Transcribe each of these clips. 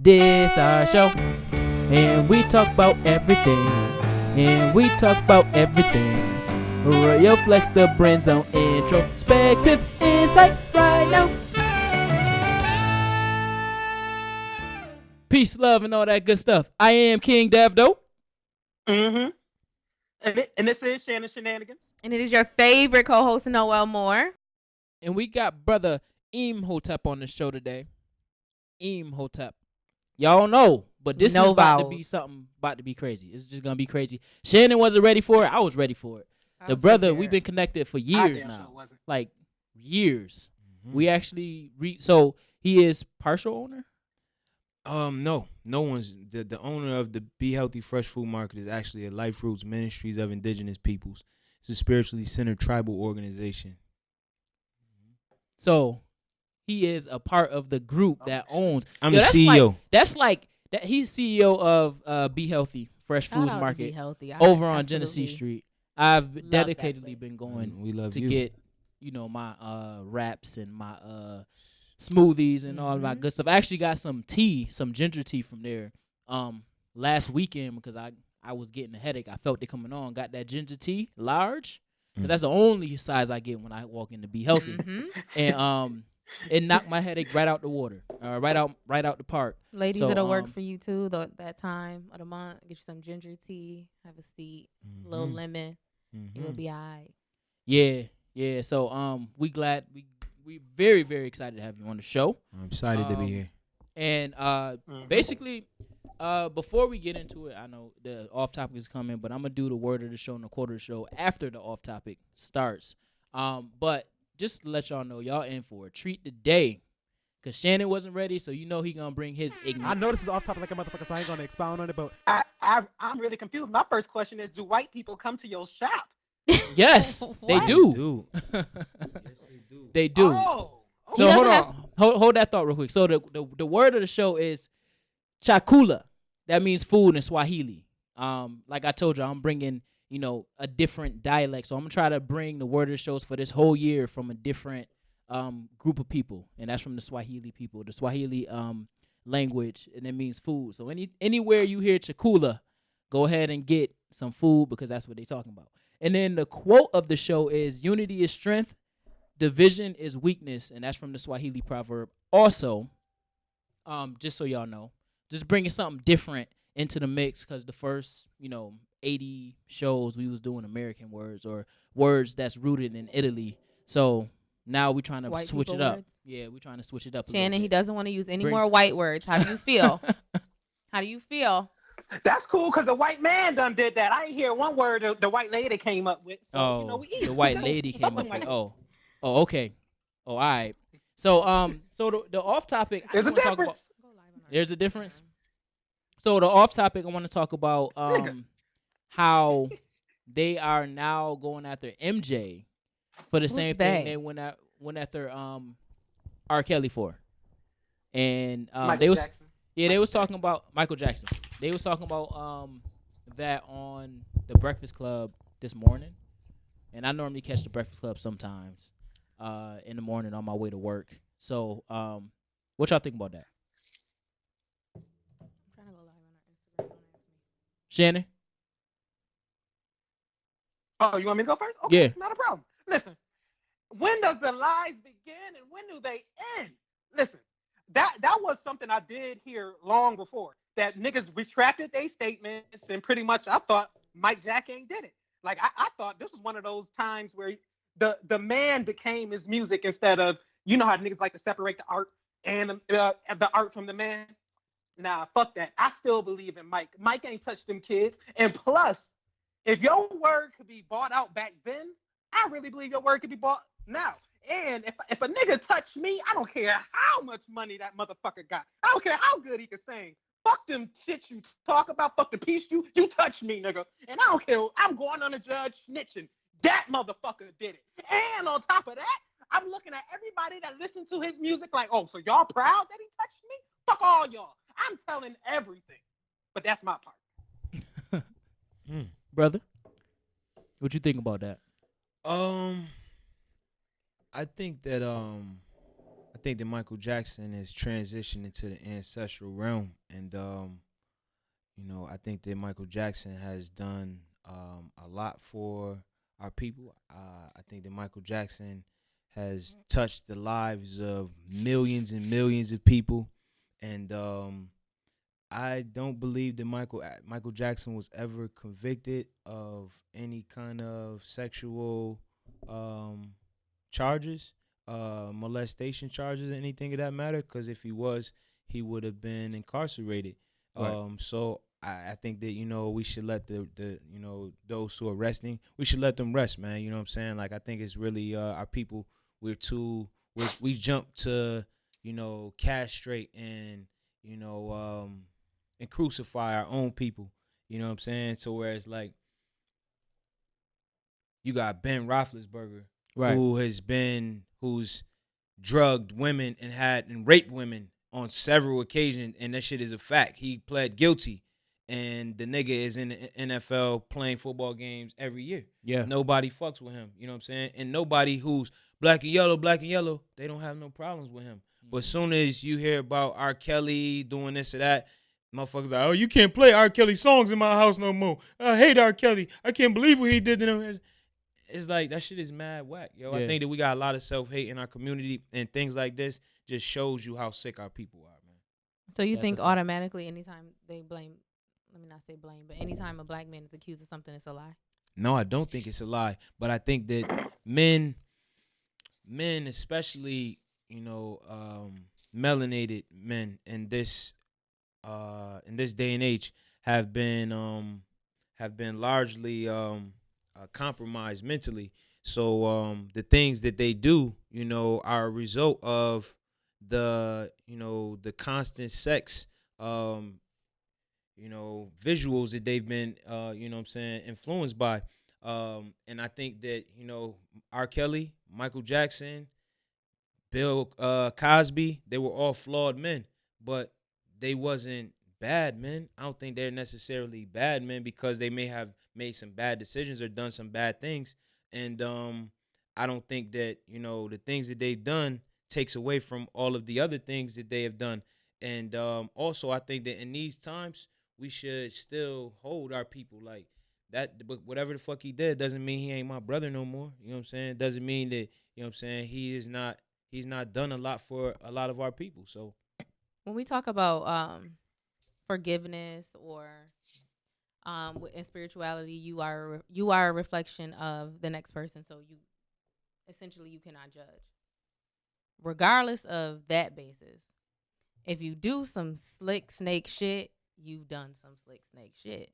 This our show, and we talk about everything, and we talk about everything. Royal Flex the Brand's on Introspective Insight right now. Peace, love, and all that good stuff. I am KingDevDoe. Mm-hmm. And this is Shannon Shenanigans. And it is your favorite co-host, Noel Moore. And we got brother Imhotep on the show today. Imhotep. Y'all know, but this is about to be something about to be crazy. It's just going to be crazy. Shannon wasn't ready for it. I was ready for it. The brother, we've been connected for years now. Sure like years. Mm-hmm. We actually, so he is partial owner? No one's the owner of the Be Healthy Fresh Food Market is actually a Life Roots Ministries of Indigenous Peoples. It's a spiritually centered tribal organization. So he is a part of the group that owns. I'm the CEO. That's like that. He's CEO of Be Healthy Fresh Foods Market over on Genesee Street. I've dedicatedly been going to get, my wraps and my smoothies and all my good stuff. I actually got some tea, some ginger tea from there last weekend because I was getting a headache. I felt it coming on. Got that ginger tea, large, because that's the only size I get when I walk in to Be Healthy. And it knocked my headache right out the water, right out the park. Ladies, it'll work for you too. That time of the month, get you some ginger tea, have a seat, a little lemon. You will be all right. Yeah. So we very, very excited to have you on the show. I'm excited to be here. And basically, before we get into it, I know the off topic is coming, but I'm gonna do the word of the show and the quote of the show after the off topic starts. But just to let y'all know, y'all in for a treat today. Cause Shannon wasn't ready, so he gonna bring his ignorance. I know this is off topic like a motherfucker, so I ain't gonna expound on it. But I'm really confused. My first question is: do white people come to your shop? Yes, they do. Yes, they do. Oh, okay. So hold on, hold that thought real quick. So the word of the show is chakula. That means food in Swahili. Like I told you, I'm bringing a different dialect. So I'm gonna try to bring the word of the shows for this whole year from a different group of people, and that's from the Swahili people. The Swahili language, and it means food. So anywhere you hear chakula, go ahead and get some food because that's what they're talking about. And then the quote of the show is unity is strength, division is weakness, and that's from the Swahili proverb. Also, just so y'all know, just bringing something different into the mix because the first 80 shows we was doing American words or words that's rooted in Italy. So now we're trying to switch it up. Words? Yeah, we're trying to switch it up. Shannon, he doesn't want to use any more white words. How do you feel? How do you feel? That's cool because a white man done did that. I ain't hear one word the white lady came up with. So, we eat. The white lady came up with. Oh, okay. Oh, all right. So the off topic. There's a difference. There's a difference. So the off topic, I want to talk about how they are now going after MJ for the same thing they went after R. Kelly for, and they was talking about Michael Jackson. They was talking about that on the Breakfast Club this morning, and I normally catch the Breakfast Club sometimes in the morning on my way to work. So what y'all think about that? I'm trying to go live on our Instagram. Shannon? Oh, you want me to go first? Okay, yeah. Not a problem. Listen, when does the lies begin and when do they end? Listen, that was something I did hear long before, that niggas retracted their statements and pretty much I thought Mike Jack ain't did it. Like, I thought this was one of those times where the man became his music instead of, you know how niggas like to separate the art and the art from the man? Nah, fuck that. I still believe in Mike. Mike ain't touched them kids. And plus, if your word could be bought out back then, I really believe your word could be bought now. And if a nigga touch me, I don't care how much money that motherfucker got. I don't care how good he can sing. Fuck them shit you talk about. Fuck the piece you touch me, nigga. And I don't care. I'm going on the judge snitching. That motherfucker did it. And on top of that, I'm looking at everybody that listened to his music like, oh, so y'all proud that he touched me? Fuck all y'all. I'm telling everything. But that's my part. Brother, what you think about that? I think think that Michael Jackson has transitioned into the ancestral realm, and I think that Michael Jackson has done a lot for our people. I think that Michael Jackson has touched the lives of millions and millions of people, and I don't believe that Michael Jackson was ever convicted of any kind of sexual charges, molestation charges, anything of that matter. Because if he was, he would have been incarcerated. Right. So I think that we should let the those who are resting, we should let them rest, man. You know what I'm saying? Like, I think it's really our people. We jump to castrate and and crucify our own people. You know what I'm saying? So whereas like you got Ben Roethlisberger, right, who's drugged women and raped women on several occasions, and that shit is a fact. He pled guilty, and the nigga is in the NFL playing football games every year. Yeah. Nobody fucks with him. You know what I'm saying? And nobody who's black and yellow, they don't have no problems with him. Mm-hmm. But as soon as you hear about R. Kelly doing this or that, motherfuckers like, oh, you can't play R. Kelly songs in my house no more. I hate R. Kelly. I can't believe what he did to them. It's like, that shit is mad whack, yo. Yeah. I think that we got a lot of self-hate in our community, and things like this just shows you how sick our people are, man. So you think automatically anytime they blame, let me not say blame, but anytime a black man is accused of something, it's a lie? No, I don't think it's a lie. But I think that men especially, melanated men in this day and age have been largely compromised mentally. So the things that they do, are a result of the constant sex, visuals that they've been, influenced by. And I think that, R. Kelly, Michael Jackson, Bill Cosby, they were all flawed men, but they wasn't bad men. I don't think they're necessarily bad men because they may have made some bad decisions or done some bad things. And I don't think that, the things that they've done takes away from all of the other things that they have done. And also, I think that in these times, we should still hold our people like that. But whatever the fuck he did doesn't mean he ain't my brother no more. You know what I'm saying? Doesn't mean that, he's not done a lot for a lot of our people. So when we talk about forgiveness or in spirituality, you are a reflection of the next person. So you cannot judge. Regardless of that basis, if you do some slick snake shit, you've done some slick snake shit.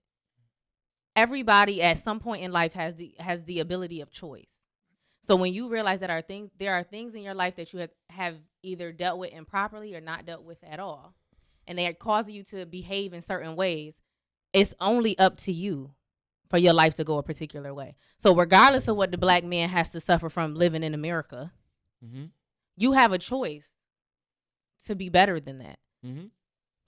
Everybody at some point in life has the ability of choice. So when you realize that there are things in your life that you have either dealt with improperly or not dealt with at all, and they are causing you to behave in certain ways, it's only up to you for your life to go a particular way. So regardless of what the black man has to suffer from living in America, mm-hmm. you have a choice to be better than that. Mm-hmm.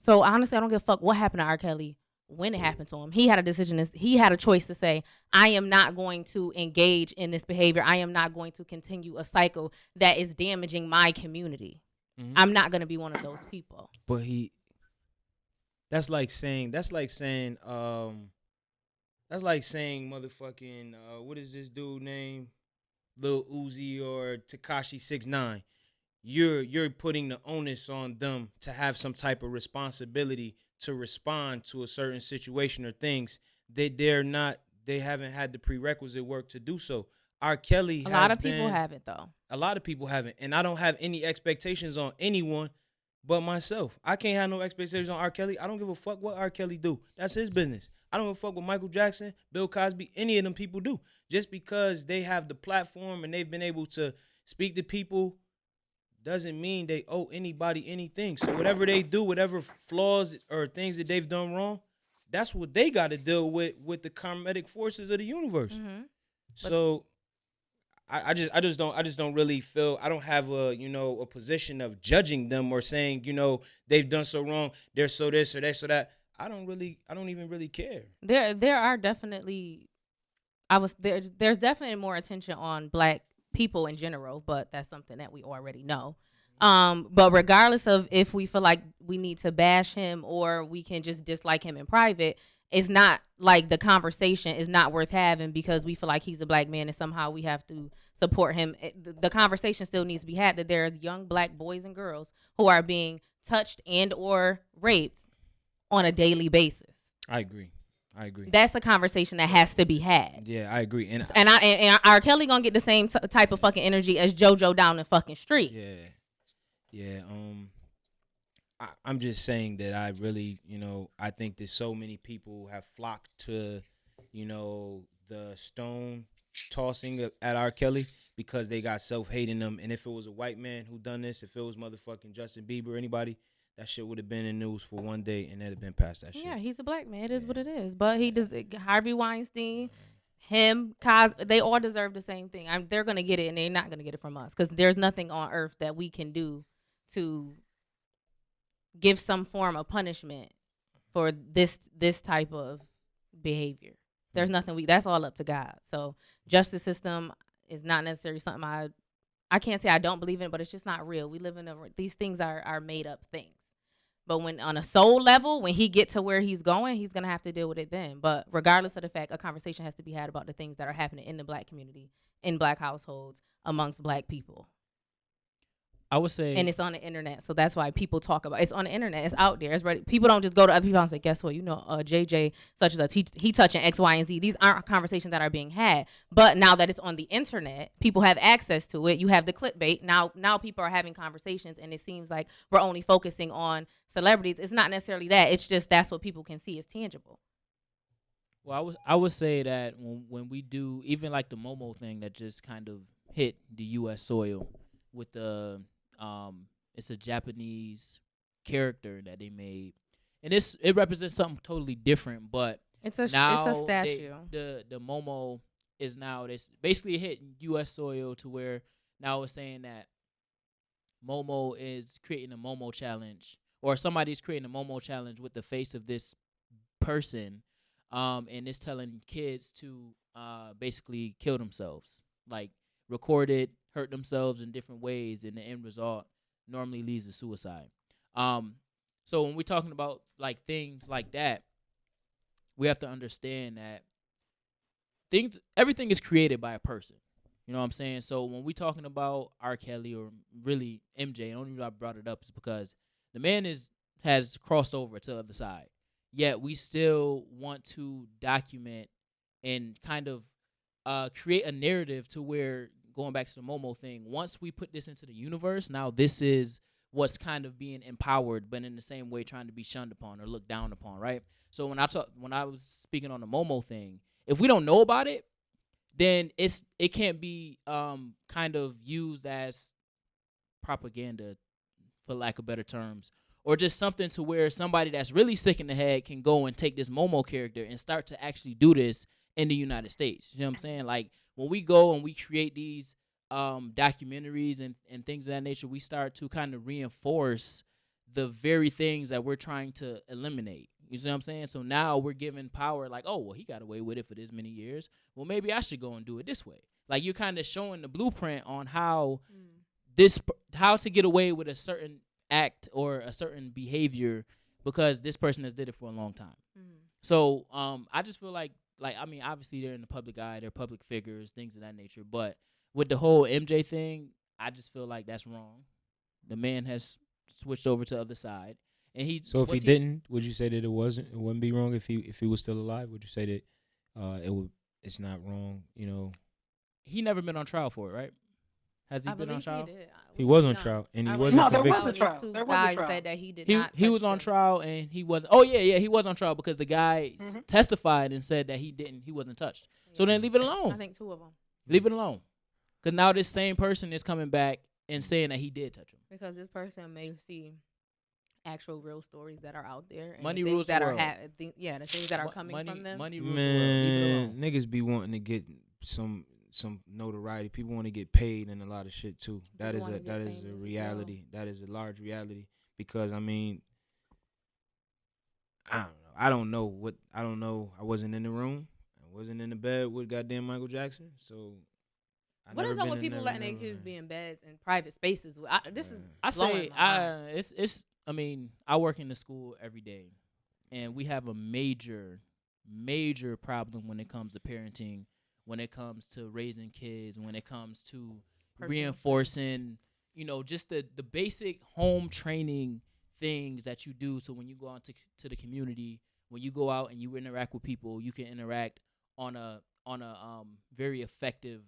So honestly, I don't give a fuck what happened to R. Kelly when it happened to him. He had a decision. He had a choice to say, I am not going to engage in this behavior. I am not going to continue a cycle that is damaging my community. Mm-hmm. I'm not going to be one of those people. But that's like saying motherfucking, what is this dude name? Lil Uzi or Tekashi 6ix9ine. You're putting the onus on them to have some type of responsibility to respond to a certain situation or things that they haven't had the prerequisite work to do so. R. Kelly a lot of people haven't though. A lot of people haven't, and I don't have any expectations on anyone but myself. I can't have no expectations on R. Kelly. I don't give a fuck what R. Kelly do. That's his business. I don't give a fuck what Michael Jackson, Bill Cosby, any of them people do. Just because they have the platform and they've been able to speak to people doesn't mean they owe anybody anything. So whatever they do, whatever flaws or things that they've done wrong, that's what they got to deal with the karmatic forces of the universe. Mm-hmm. So I just don't really feel, I don't have a position of judging them or saying, they've done so wrong, they're so this or that, so that. I don't even really care. There are definitely, there's definitely more attention on black people in general, but that's something that we already know. But regardless of if we feel like we need to bash him or we can just dislike him in private, it's not like the conversation is not worth having because we feel like he's a black man and somehow we have to support him. The conversation still needs to be had that there's young black boys and girls who are being touched and or raped on a daily basis. I agree. That's a conversation that has to be had. Yeah, I agree. And R. Kelly gonna get the same type of fucking energy as JoJo down the fucking street. Yeah. I'm just saying that I really, I think that so many people have flocked to, the stone tossing at R. Kelly because they got self-hate in them. And if it was a white man who done this, if it was motherfucking Justin Bieber or anybody, that shit would have been in news for one day and it'd have been past that shit. Yeah, he's a black man. It is what it is. But he does. Harvey Weinstein, him, they all deserve the same thing. They're gonna get it, and they're not gonna get it from us because there's nothing on earth that we can do to give some form of punishment for this type of behavior. There's nothing that's all up to God. So justice system is not necessarily something I can't say I don't believe in, but it's just not real. We live in these things are made up things. But when on a soul level, when he get to where he's going, he's going to have to deal with it then. But regardless of the fact, a conversation has to be had about the things that are happening in the black community, in black households, amongst black people. I would say, and it's on the internet, so that's why people talk about it. It's on the internet. It's out there. It's ready. People don't just go to other people and say, "Guess what? JJ such as he touching X, Y, and Z." These aren't conversations that are being had. But now that it's on the internet, people have access to it. You have the clickbait. Now people are having conversations, and it seems like we're only focusing on celebrities. It's not necessarily that. It's just that's what people can see is tangible. Well, I would say that when we do even like the Momo thing that just kind of hit the U.S. soil with the it's a Japanese character that they made, and it represents something totally different. But it's a statue. The Momo is now this basically hitting U.S. soil to where now it's saying that Momo is creating a Momo challenge, or somebody's creating a Momo challenge with the face of this person, and it's telling kids to basically kill themselves, like record it, hurt themselves in different ways, and the end result normally leads to suicide. So when we're talking about like things like that, we have to understand that everything is created by a person. You know what I'm saying? So when we're talking about R. Kelly or really MJ, the only reason I brought it up is because the man has crossed over to the other side. Yet we still want to document and kind of create a narrative to where, going back to the Momo thing, once we put this into the universe, now this is what's kind of being empowered, but in the same way trying to be shunned upon or looked down upon, right? So when I was speaking on the Momo thing, if we don't know about it, then it can't be kind of used as propaganda, for lack of better terms, or just something to where somebody that's really sick in the head can go and take this Momo character and start to actually do this in the United States. You know what I'm saying? Like when we go and we create these documentaries and things of that nature, we start to kind of reinforce the very things that we're trying to eliminate. You see what I'm saying? So now we're giving power, like, oh, well, he got away with it for this many years. Well, maybe I should go and do it this way. Like you're kind of showing the blueprint on how how to get away with a certain act or a certain behavior because this person has did it for a long time. So I just feel like I mean, obviously they're in the public eye, they're public figures, things of that nature. But with the whole MJ thing, I just feel like that's wrong. The man has switched over to the other side. And so if he didn't, would you say that it wouldn't be wrong if he was still alive? Would you say that it's not wrong? You know, he never been on trial for it, right? Has he been on trial? He was on trial, and he wasn't convicted. Two guys said that he did not. He was on trial, and he wasn't. Oh yeah, he was on trial because the guy testified and said that he wasn't touched. Yeah. So then leave it alone. I think two of them. Leave it alone, because now this same person is coming back and saying that he did touch him. Because this person may see actual real stories that are out there. And money rules the world. The things that are coming from them. Money rules the world. Niggas be wanting to get some notoriety. People want to get paid and a lot of shit too. That is a reality. That is a large reality because I mean, I don't know. I wasn't in the room. I wasn't in the bed with goddamn Michael Jackson. So What is up with people letting their kids be in beds in private spaces? I mean, I work in the school every day, and we have a major problem when it comes to parenting, when it comes to raising kids, when it comes to reinforcing, just the basic home training things that you do. So when you go out to the community, when you go out and you interact with people, you can interact on a very effective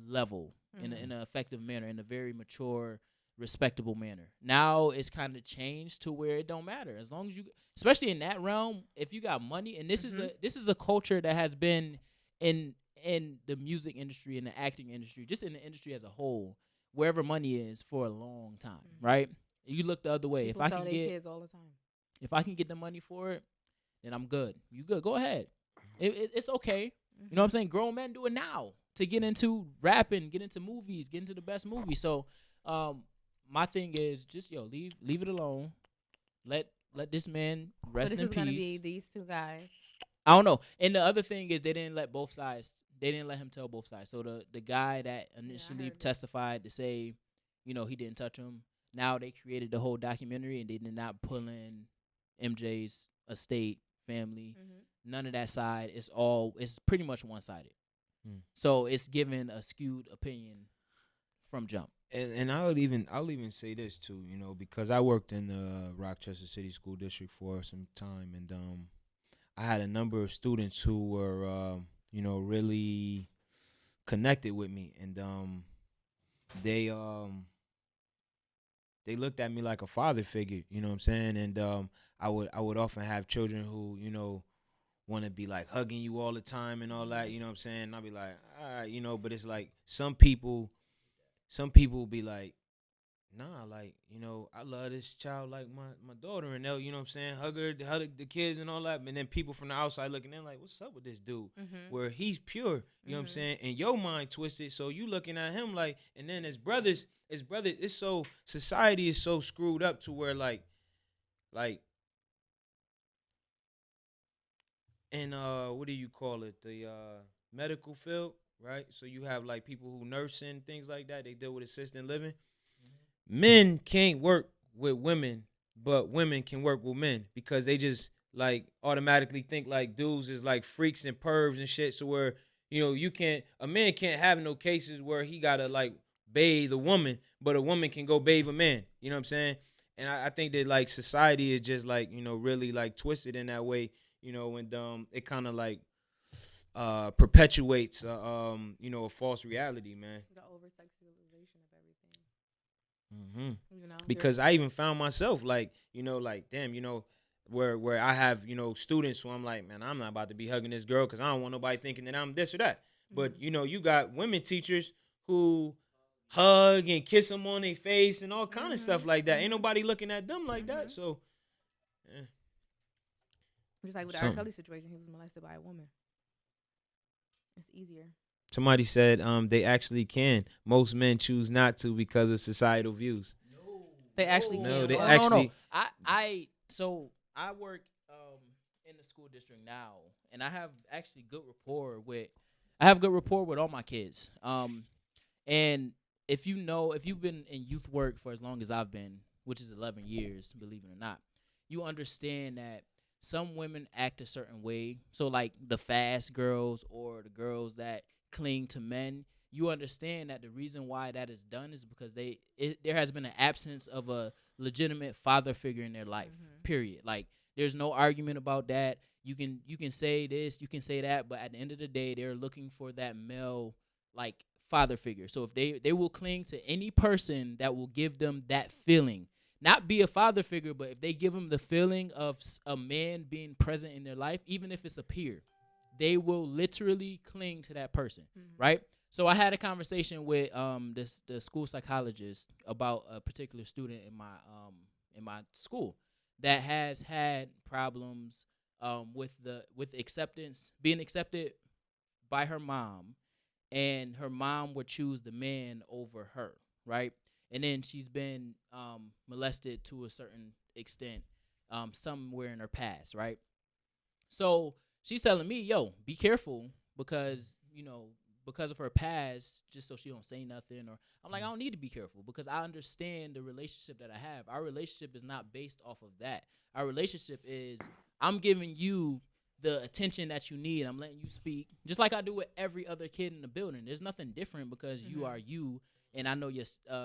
level, in an effective manner, in a very mature, respectable manner. Now it's kind of changed to where it don't matter, as long as you, especially in that realm, if you got money. And this is a culture that has been in the music industry, in the acting industry, just in the industry as a whole, wherever money is, for a long time, right? You look the other way. People sell their kids all the time. If I can get the money for it, then I'm good. You good? Go ahead. It's okay. You know what I'm saying? Grown men do it now to get into rapping, get into movies, get into the best movies. So, my thing is just leave it alone. Let this man rest in peace. This is gonna be these two guys. I don't know. And the other thing is they didn't let both sides. They didn't let him tell both sides. So the guy that initially testified to say, he didn't touch him. Now they created the whole documentary and they did not pull in MJ's estate, family, none of that side. It's pretty much one-sided. So it's given a skewed opinion from jump. And I'll even say this too, because I worked in the Rochester City School District for some time, and I had a number of students who were really connected with me, and they looked at me like a father figure, you know what I'm saying? And I would often have children who, want to be like hugging you all the time and all that, you know what I'm saying? And I'll be like, all right, but it's like some people be like, nah, like, I love this child like my daughter, and they'll, you know what I'm saying, hug the kids and all that. And then people from the outside looking in like, what's up with this dude? Where he's pure, you know what I'm saying? And your mind twisted, so you looking at him like, and then his brothers, it's so, society is so screwed up to where like, in what do you call it? The medical field, right? So you have like people who nurse and things like that. They deal with assisted living. Men can't work with women, but women can work with men because they just like automatically think like dudes is like freaks and pervs and shit. So where, a man can't have no cases where he gotta like bathe a woman, but a woman can go bathe a man. You know what I'm saying? And I think that like society is just like, really like twisted in that way, and it kind of like perpetuates a false reality, man. The over-sexualization of everything. Because I even found myself like, damn, where I have, students who I'm like, man, I'm not about to be hugging this girl because I don't want nobody thinking that I'm this or that. But, you got women teachers who hug and kiss them on their face and all kind of stuff like that. Ain't nobody looking at them like that. So, yeah. Just like with the R. Kelly situation, he was molested by a woman. It's easier. Somebody said they actually can. Most men choose not to because of societal views. No. They actually can. No, they actually. No. I work in the school district now, and I have actually good rapport with all my kids. And if you've been in youth work for as long as I've been, which is 11 years, believe it or not, you understand that some women act a certain way. So like the fast girls or the girls that cling to men, you understand that the reason why that is done is because there has been an absence of a legitimate father figure in their life, period. Like there's no argument about that. You can say this, you can say that, but at the end of the day, they're looking for that male like father figure. So if they will cling to any person that will give them that feeling, not be a father figure, but if they give them the feeling of a man being present in their life, even if it's a peer, they will literally cling to that person, right? So I had a conversation with the school psychologist about a particular student in my school that has had problems with acceptance, being accepted by her mom, and her mom would choose the man over her, right? And then she's been molested to a certain extent somewhere in her past, right? So she's telling me, yo, be careful because because of her past, just so she don't say nothing. Or I'm like, I don't need to be careful because I understand the relationship that I have. Our relationship is not based off of that. Our relationship is I'm giving you the attention that you need. I'm letting you speak, just like I do with every other kid in the building. There's nothing different because you are you, and I know your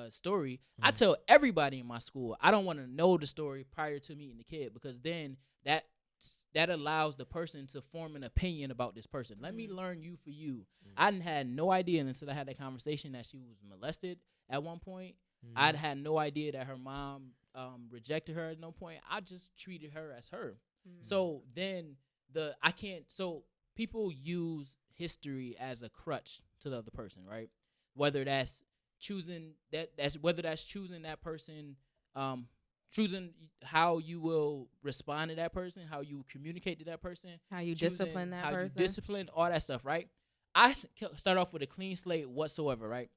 story. I tell everybody in my school, I don't want to know the story prior to meeting the kid because then that allows the person to form an opinion about this person. Let me learn you for you. I had no idea until I had that conversation that she was molested at one point. I'd had no idea that her mom rejected her at no point. I just treated her as her. So then so people use history as a crutch to the other person, right? Whether that's choosing that person, choosing how you will respond to that person, how you communicate to that person, how you discipline that person, you discipline, all that stuff, right? I start off with a clean slate whatsoever, right?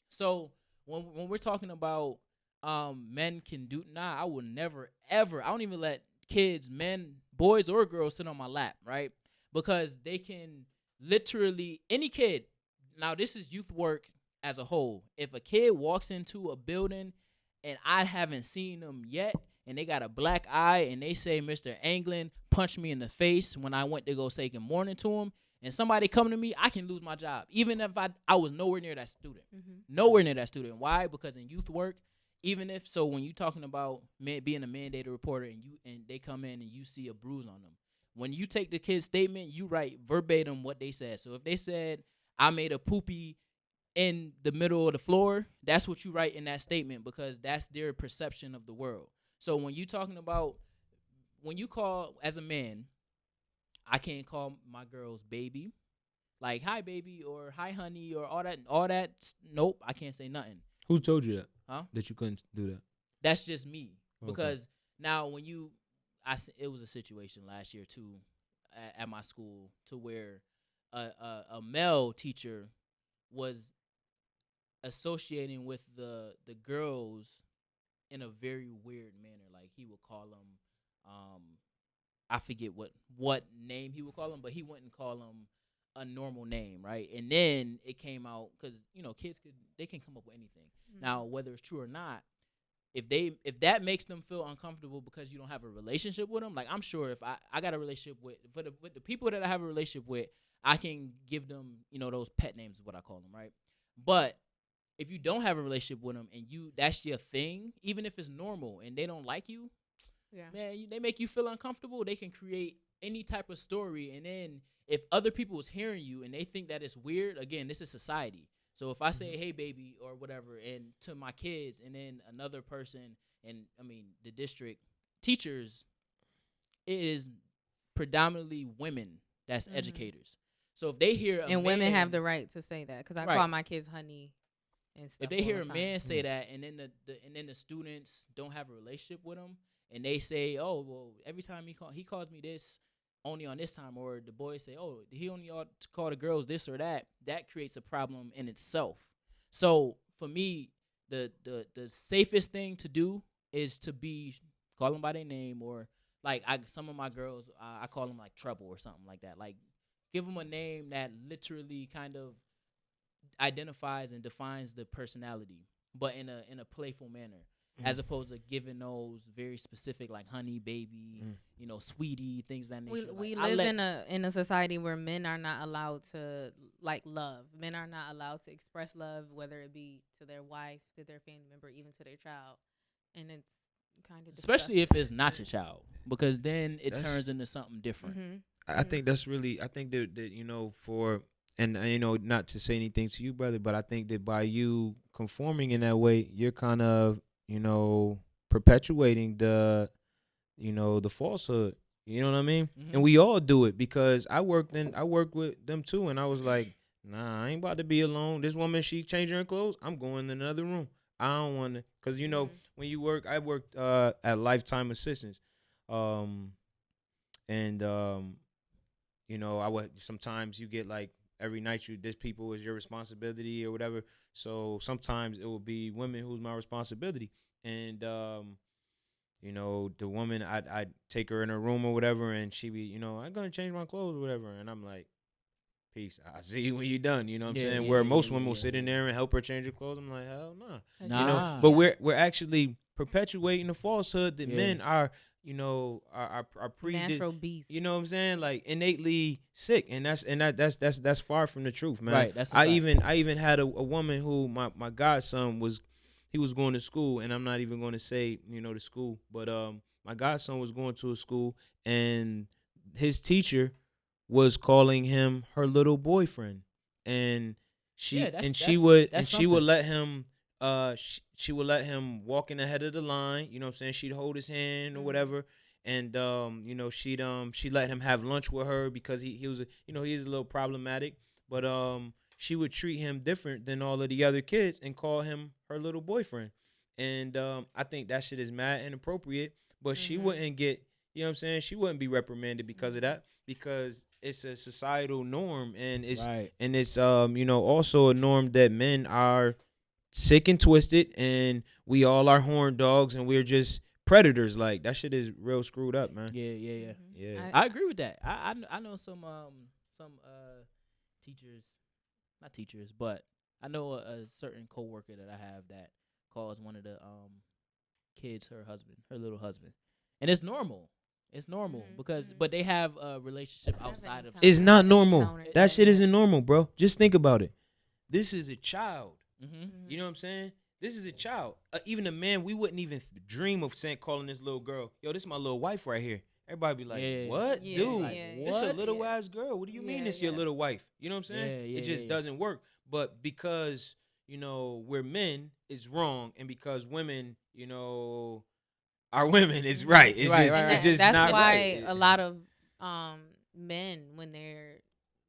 So when we're talking about men can do, I will never ever. I don't even let kids, men, boys or girls, sit on my lap, right? Because they can literally any kid. Now this is youth work as a whole. If a kid walks into a building and I haven't seen them yet, and they got a black eye, and they say, Mr. Anglin punched me in the face when I went to go say good morning to him, and somebody come to me, I can lose my job, even if I was nowhere near that student. Nowhere near that student. Why? Because in youth work, when you're talking about being a mandated reporter, and they come in and you see a bruise on them, when you take the kid's statement, you write verbatim what they said. So if they said, I made a poopy in the middle of the floor, that's what you write in that statement because that's their perception of the world. So when you call as a man, I can't call my girls baby, like hi baby or hi honey or all that. Nope, I can't say nothing. Who told you that? Huh? That you couldn't do that? That's just me. Okay. Because now it was a situation last year too at my school to where a male teacher was associating with the girls in a very weird manner. Like he would call them, I forget what name he would call them, but he wouldn't call them a normal name, right? And then it came out because kids can come up with anything. Now whether it's true or not, if that makes them feel uncomfortable because you don't have a relationship with them, like I'm sure if I got a relationship with the people that I have a relationship with, I can give them those pet names is what I call them, right? But if you don't have a relationship with them and that's your thing, even if it's normal and they don't like you, man, they make you feel uncomfortable. They can create any type of story, and then if other people is hearing you and they think that it's weird, again, this is society. So if I say, hey, baby, or whatever, and to my kids, and then another person, and the district teachers, it is predominantly women that's educators. So if they hear women have the right to say that because I call my kids honey. If they hear a man say that, and then the students don't have a relationship with him, and they say, oh well, every time he calls me this, only on this time, or the boys say, oh, he only ought to call the girls this or that. That creates a problem in itself. So for me, the safest thing to do is to call them by their name, or like some of my girls, I call them like Trouble or something like that. Like give them a name that literally kind of identifies and defines the personality, but in a playful manner, as opposed to giving those very specific like honey, baby, sweetie, things that nature. We live in a society where men are not allowed to like love. Men are not allowed to express love, whether it be to their wife, to their family member, even to their child, and it's kind of especially if it's not your child, because then it turns into something different. I think that's really. I think that for. And, not to say anything to you, brother, but I think that by you conforming in that way, you're kind of, perpetuating the falsehood. You know what I mean? And we all do it because I worked with them too. And I was like, nah, I ain't about to be alone. This woman, she changing her clothes. I'm going in another room. I don't want to, because, when you work, I worked at Lifetime Assistance. I would, sometimes you get like, every night this people is your responsibility or whatever. So sometimes it will be women who's my responsibility. And, the woman, I'd take her in her room or whatever, and she be, I'm going to change my clothes or whatever. And I'm like, peace. I see you when you're done. You know what I'm Yeah, saying? yeah, Where yeah, most yeah, women will yeah, sit in yeah. there and help her change her clothes. I'm like, hell no. Nah. You know, but we're actually perpetuating the falsehood that men are, you know, are natural beasts. You know what I'm saying? Like innately sick, and that's far from the truth, man. Right. That's a I fact. even had a woman who my godson was going to school, and I'm not even going to say, you know, the school, but my godson was going to a school, and his teacher was calling him her little boyfriend, and she would let him she would let him walk in the head of the line, you know what I'm saying? She'd hold his hand or whatever, and you know, she let him have lunch with her because he was he's a little problematic, but she would treat him different than all of the other kids and call him her little boyfriend. And I think that shit is mad inappropriate, but she wouldn't get, you know what I'm saying? She wouldn't be reprimanded because of that, because it's a societal norm, and it's you know, also a norm that men are sick and twisted, and we all are horn dogs, and we're just predators. Like, that shit is real screwed up, man. Yeah. I agree with that. I know some teachers, not teachers, but I know a certain coworker that I have that calls one of the kids her husband, her little husband, and it's normal. It's normal because, but they have a relationship outside of. It's not normal. That shit isn't normal, bro. Just think about it. This is a child. You know what I'm saying? This is a child. Even a man, we wouldn't even dream of calling this little girl, yo, this is my little wife right here. Everybody be like, what? Dude, it's a little ass girl. What do you mean it's your little wife? You know what I'm saying? It just doesn't work. But because, you know, we're men, it's wrong. And because women, you know, are women, it's right. It's just that's not why right. a lot of men, when they're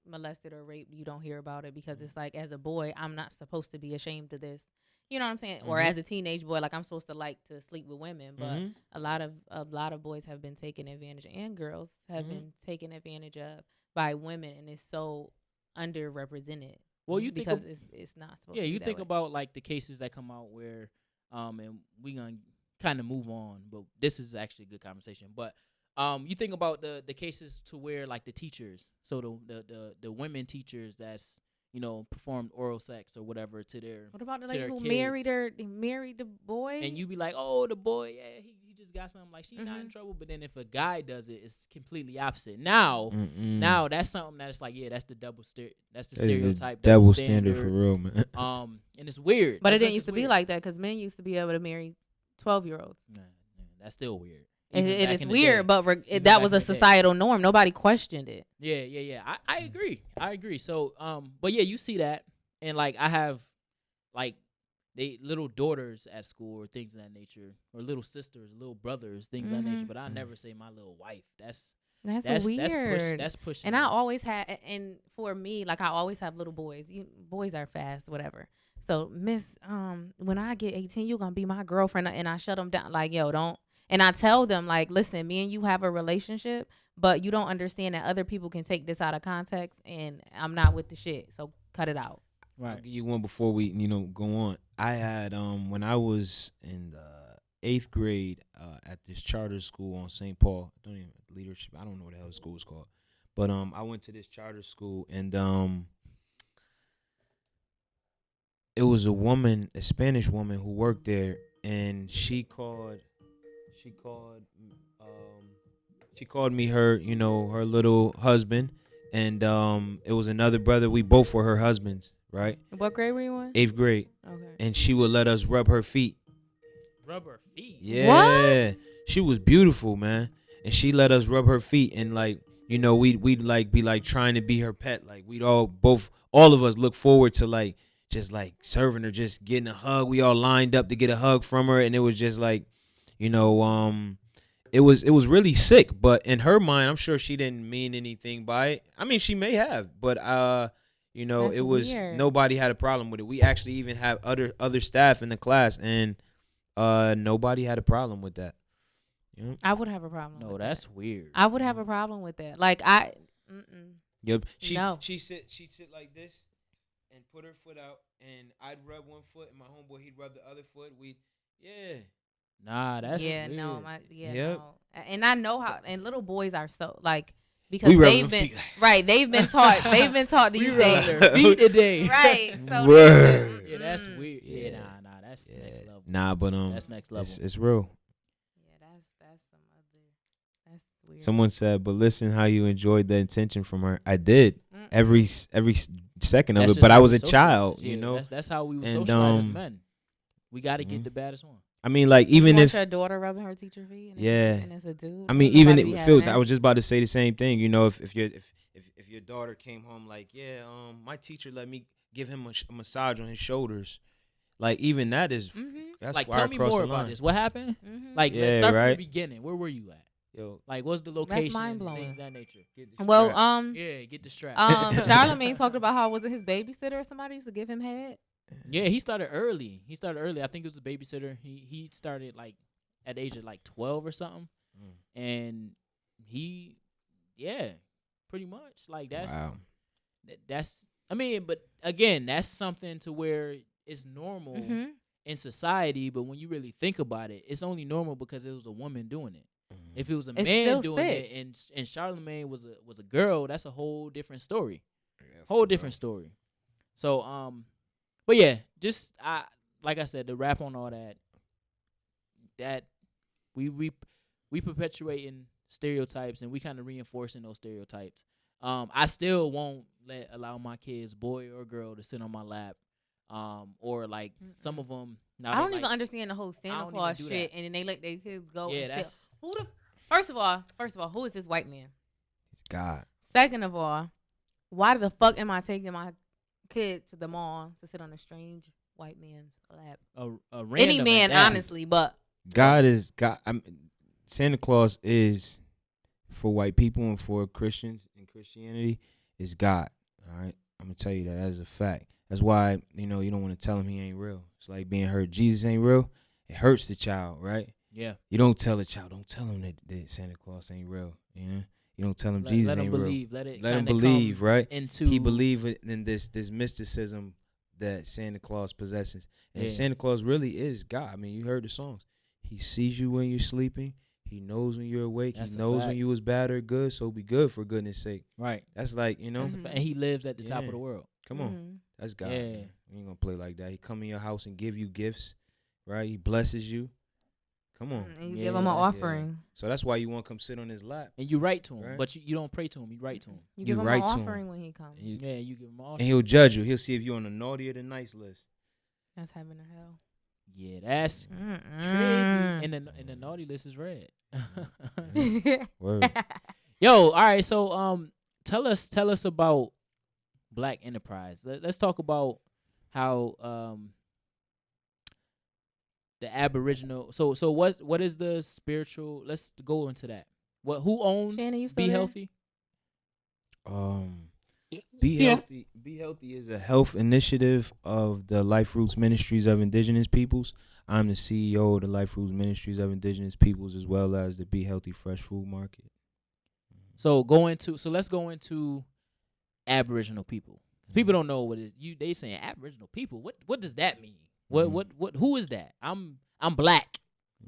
molested or raped, you don't hear about it, because it's like, as a boy, I'm not supposed to be ashamed of this. You know what I'm saying? Or as a teenage boy, like, I'm supposed to like to sleep with women, but a lot of boys have been taken advantage, and girls have been taken advantage of by women, and it's so underrepresented. Well, you because think it's not supposed to be you that think way. about like the cases that come out where, and we gonna kind of move on, but this is actually a good conversation. But you think about the cases to where like the teachers, so the women teachers that's, you know, performed oral sex or whatever to their. What about the to lady their who kids. married the boy? And you be like, oh, the boy, yeah, he just got something, like, she's not in trouble. But then if a guy does it, it's completely opposite. Now that's something that's like, yeah, that's the that's the stereotype, double standard for real, man. And it's weird. But it didn't used to be like that, because men used to be able to marry 12-year-olds. Nah, that's still weird. It is weird, but that was a societal norm. Nobody questioned it. Yeah. I agree. So, but yeah, you see that, and like I have, like, they little daughters at school or things of that nature, or little sisters, little brothers, things of that nature. But I never say my little wife. That's weird. That's pushing. And I always had, and for me, like, I always have little boys. Boys are fast, whatever. So, Miss, when I get 18, you're gonna be my girlfriend, and I shut them down. Like, yo, don't. And I tell them, like, listen, me and you have a relationship, but you don't understand that other people can take this out of context, and I'm not with the shit. So cut it out. Right. I'll give you one before we, go on. I had when I was in the 8th grade at this charter school on St. Paul. I don't even leadership. I don't know what the hell the school is called, but I went to this charter school, and it was a Spanish woman who worked there, and she called me her, her little husband, and it was another brother. We both were her husbands, right? What grade were you in? 8th grade. Okay. And she would let us rub her feet. Rub her feet? Yeah. What? She was beautiful, man. And she let us rub her feet, and like, we'd like be like trying to be her pet. Like, we'd all of us look forward to like just like serving her, just getting a hug. We all lined up to get a hug from her, and it was just like, it was really sick, but in her mind, I'm sure she didn't mean anything by it. I mean, she may have, but That's it was weird. Nobody had a problem with it. We actually even have other staff in the class, and nobody had a problem with that. I would have a problem. No, that's weird. I would have a problem with that. Like, Yep. She sit like this and put her foot out, and I'd rub one foot, and my homeboy, he'd rub the other foot. Nah, that's weird. No. And I know how, and little boys are so like, because they've been right. They've been taught. They've been taught these days. Feet today. Right. So Word. Yeah, that's weird. Yeah, nah, that's next level. Nah, but that's next level. It's real. Yeah, that's some other. That's weird. Someone said, but listen, how you enjoyed the attention from her. I did every second of That's it, but just I how was we a socialize. child, Yeah, you know. That's how we were And, socialized as men. We got to get the baddest one. I mean, like even you if want your daughter rubbing her teacher feet, and it's a dude. I mean, even it feels. I was just about to say the same thing. You know, if your daughter came home like, yeah, my teacher let me give him a massage on his shoulders, like even that is that's like far tell me across more the about line. this. What happened? Like Yeah, let's start from right. the beginning. Where were you at? Yo, like what's the location? That's mind blowing. Things of that nature. Well, yeah, get the strap. Charlamagne talked about how was it his babysitter or somebody used to give him head. Yeah, he started early. I think it was a babysitter. He started like at the age of like 12 or something, and he, pretty much like that's wow. That's I mean, but again, that's something to where it's normal in society. But when you really think about it, it's only normal because it was a woman doing it. If it was a man doing it, and Charlamagne was a girl, that's a whole different story. Whole different story. So but yeah, just like I said, the rap on all that we perpetuating stereotypes and we kind of reinforcing those stereotypes. I still won't allow my kids, boy or girl, to sit on my lap. Or like some of them. I don't even understand the whole Santa Claus shit, and then they let their kids go. Yeah, that's first of all, who is this white man? It's God. Second of all, why the fuck am I taking my kid to the mall to sit on a strange white man's lap? A random Any man, honestly, but God is God. Santa Claus is for white people and for Christians and Christianity is God. All right, I'm gonna tell you that as a fact. That's why you don't want to tell him he ain't real. It's like being hurt. Jesus ain't real. It hurts the child, right? Yeah. You don't tell the child. Don't tell him that Santa Claus ain't real. You know. You don't tell him Jesus ain't real. Let him believe, right? He He believe in this mysticism that Santa Claus possesses, and Santa Claus really is God. I mean, you heard the songs. He sees you when you're sleeping. He knows when you're awake. He knows when you was bad or good. So be good for goodness sake. Right. That's like and he lives at the top of the world. Come on, that's God. Yeah. Man. We ain't gonna play like that. He come in your house and give you gifts, right? He blesses you. Come on. And you give him an offering. So that's why you want to come sit on his lap. And you write to him, right? but you don't pray to him. You write to him. You give him an offering when he comes. You give him an offering. And he'll judge you. He'll see if you're on the naughty or the nice list. That's heaven or hell. Yeah, that's crazy. And the naughty list is red. Word. Yo, all right. So tell us about Black Enterprise. Let's talk about how the Aboriginal. So what is the spiritual? Let's go into that. Who owns Be Healthy? Be Healthy. Be Healthy is a health initiative of the Life Roots Ministries of Indigenous Peoples. I'm the CEO of the Life Roots Ministries of Indigenous Peoples, as well as the Be Healthy Fresh Food Market. So let's go into Aboriginal people. People don't know what it is. They saying Aboriginal people. What does that mean? What who is that? I'm Black.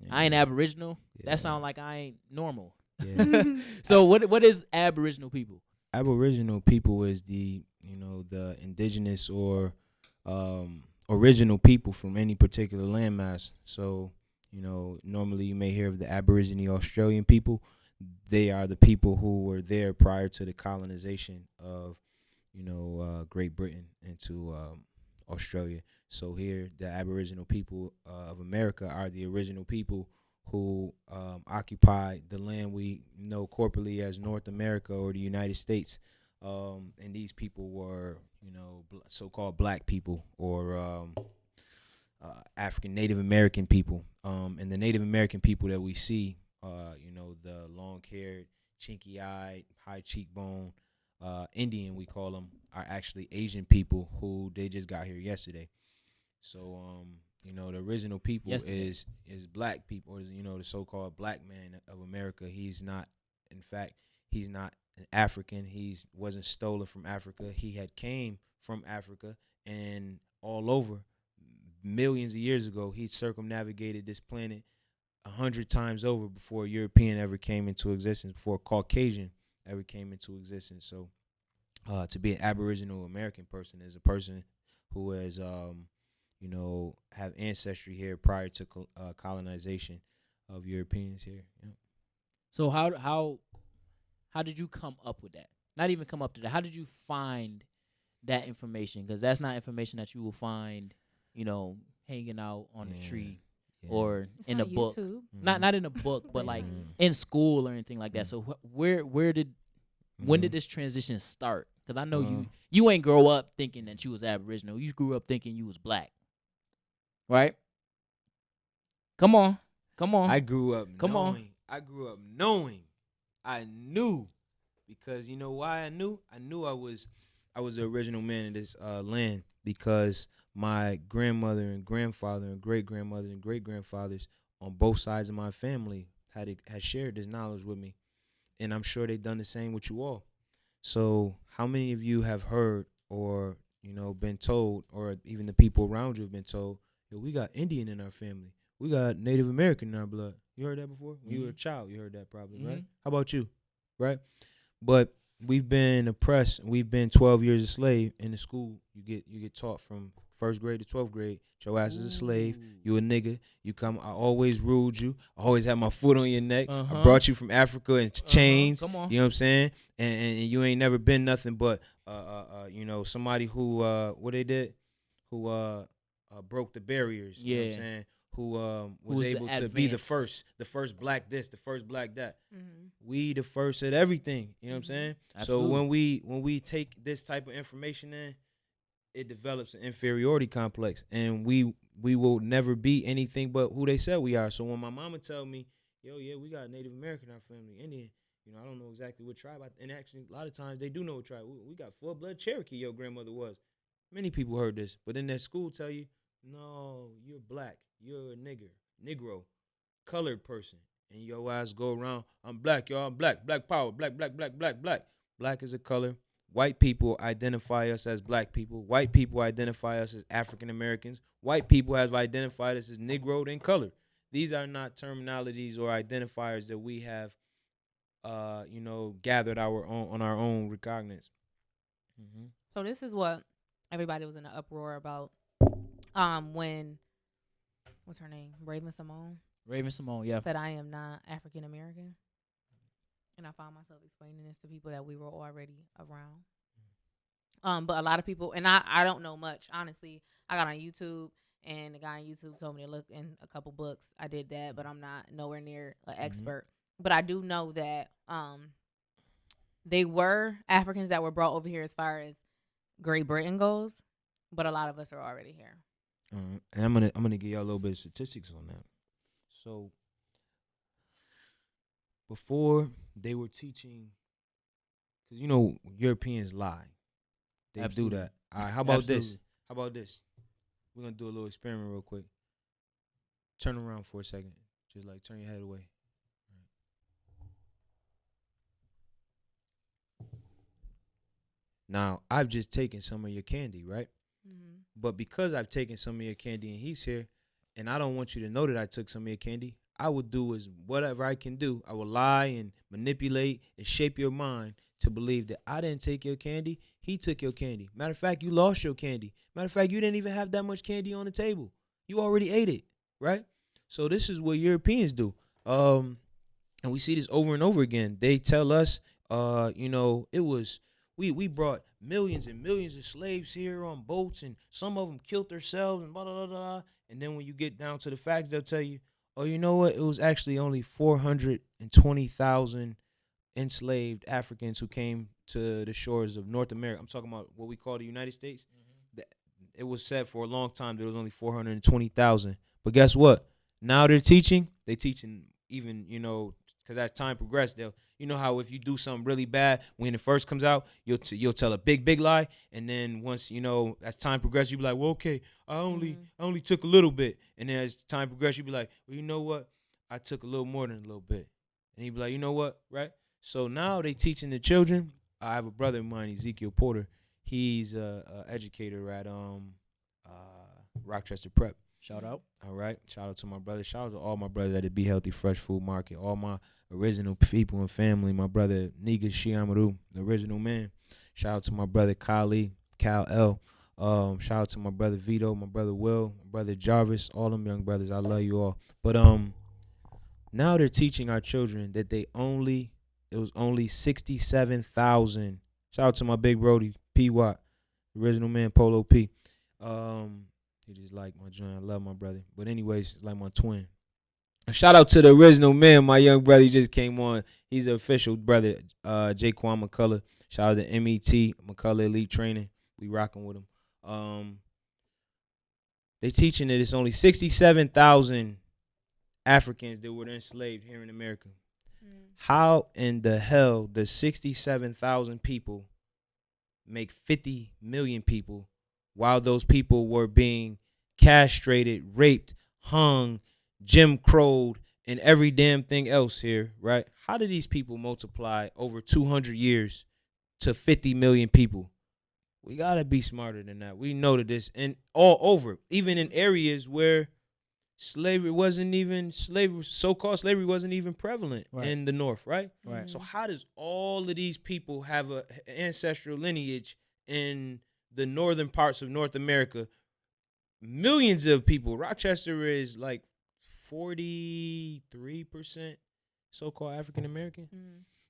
Yeah. I ain't Aboriginal. Yeah. That sound like I ain't normal. Yeah. So what is Aboriginal people? Aboriginal people is the indigenous or original people from any particular landmass. So, normally you may hear of the Aborigine Australian people. They are the people who were there prior to the colonization of, Great Britain into Australia. So here, the Aboriginal people of America are the original people who occupied the land we know corporately as North America or the United States. And these people were, so-called Black people or African Native American people. And the Native American people that we see, the long-haired, chinky-eyed, high cheekbone, Indian, we call them, are actually Asian people who they just got here yesterday. So, the original people is Black people, or the so-called Black man of America. He's not an African. He wasn't stolen from Africa. He had came from Africa, and all over millions of years ago, he circumnavigated this planet 100 times over before a European ever came into existence, before a Caucasian ever came into existence. So to be an Aboriginal American person is a person who has, have ancestry here prior to colonization of Europeans here. Yeah. So how did you come up with that? Not even come up to that. How did you find that information? Because that's not information that you will find, hanging out on the tree or It's in on a book. YouTube. Not in a book, but like in school or anything like that. So when did this transition start? Because I know you ain't grow up thinking that you was Aboriginal. You grew up thinking you was black, right? Come on. I grew up knowing. I knew, because you know why I knew? I knew I was the original man of this land, because my grandmother and grandfather and great grandmothers and great grandfathers on both sides of my family had shared this knowledge with me, and I'm sure they've done the same with you all. So how many of you have heard or been told, or even the people around you have been told, yo, we got Indian in our family, we got Native American in our blood? You heard that before? When you were a child, you heard that probably, right? How about you? Right? But we've been oppressed. We've been 12 years a slave. In the school, you get taught from 1st grade to 12th grade. Your ass is a slave. You a nigga. You come. I always ruled you. I always had my foot on your neck. I brought you from Africa in chains. Come on. You know what I'm saying? And you ain't never been nothing but somebody who what they did, who broke the barriers. You know what I'm saying? Who was able to be the first black this, the first black that. We the first at everything. You know what I'm saying? Absolutely. So when we take this type of information in, it develops an inferiority complex, and we will never be anything but who they said we are. So when my mama tell me, yo, yeah, we got Native American in our family, Indian, I don't know exactly what tribe, and actually a lot of times they do know what tribe. We got full blood Cherokee. Your grandmother was. Many people heard this, but in that school tell you, no, you're black, you're a Negro, colored person, and your ass go around, I'm black, y'all, I'm black power, black. Black is a color. White people identify us as black people. White people identify us as African Americans. White people have identified us as Negro and colored. These are not terminologies or identifiers that we have, gathered on our own recognizance. So this is what everybody was in an uproar about. When what's her name? Raven Simone, yeah. Said I am not African American. And I found myself explaining this to people that we were already around. But a lot of people, and I don't know much, honestly. I got on YouTube, and the guy on YouTube told me to look in a couple books. I did that, but I'm not nowhere near an expert. But I do know that they were Africans that were brought over here as far as Great Britain goes, but a lot of us are already here. And I'm gonna give y'all a little bit of statistics on that. So before they were teaching, because Europeans lie, they Absolutely. Do that. All right, how about this? We're gonna do a little experiment real quick. Turn around for a second, just like turn your head away. Now I've just taken some of your candy, right? But because I've taken some of your candy and he's here, and I don't want you to know that I took some of your candy, I will do is whatever I can do. I will lie and manipulate and shape your mind to believe that I didn't take your candy, he took your candy. Matter of fact, you lost your candy. Matter of fact, you didn't even have that much candy on the table. You already ate it, right? So this is what Europeans do. And we see this over and over again. They tell us, it was we brought millions and millions of slaves here on boats, and some of them killed themselves and blah, blah, blah, blah. And then when you get down to the facts, they'll tell you, oh, you know what? It was actually only 420,000 enslaved Africans who came to the shores of North America. I'm talking about what we call the United States. It was said for a long time there was only 420,000. But guess what? Now they're teaching even, because as time progressed, how if you do something really bad, when it first comes out, you'll tell a big lie, and then once as time progresses, you be like, well, okay, I only took a little bit, and then as time progresses, you be like, well, you know what, I took a little more than a little bit, and he be like, you know what, right? So now they teaching the children. I have a brother of mine, Ezekiel Porter. He's a educator at Rochester Prep, Shout out. All right. Shout out to my brother. Shout out to all my brothers at the Be Healthy Fresh Food Market. All my original people and family. My brother Niga Shiamaru, the original man. Shout out to my brother Kali, Cal L. Shout out to my brother Vito, my brother Will, my brother Jarvis, all them young brothers. I love you all. But now they're teaching our children that it was only 67,000. Shout out to my big Brody, P. Watt, original man, Polo P. He just like my joint. I love my brother. But anyways, it's like my twin. A shout out to the original man, my young brother. He just came on. He's an official brother, Jaquan McCullough. Shout out to MET, McCullough Elite Training. We rocking with him. They teaching that it's only 67,000 Africans that were enslaved here in America. How in the hell does 67,000 people make 50 million people while those people were being castrated, raped, hung, Jim Crowed, and every damn thing else here, right? How do these people multiply over 200 years to 50 million people? We got to be smarter than that. We know that this, and all over, even in areas where so-called slavery wasn't even prevalent in the North, right? Right. So how does all of these people have an ancestral lineage in the northern parts of North America? Millions of people. Rochester is like 43% so-called African American.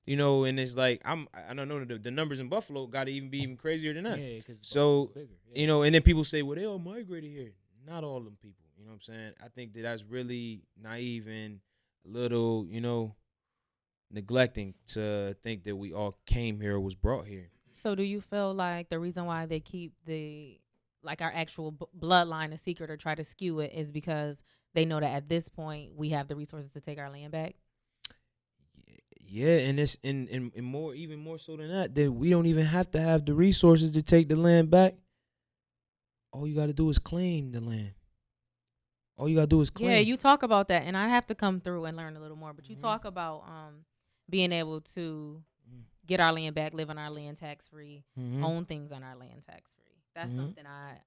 You know, and it's like I don't know, the numbers in Buffalo got to even be even crazier than that. Yeah, because so bigger. Yeah. You know, and then people say, well, they all migrated here. Not all of them people. You know what I'm saying? I think that's really naive and a little, neglecting to think that we all came here or was brought here. So do you feel like the reason why they keep our actual bloodline a secret or try to skew it is because they know that at this point we have the resources to take our land back? Yeah, and it's in more, even more so than that we don't even have to have the resources to take the land back. All you got to do is claim the land. All you got to do is claim. Yeah, you talk about that, and I have to come through and learn a little more. But you talk about being able to get our land back, live on our land tax-free, own things on our land tax-free. That's something I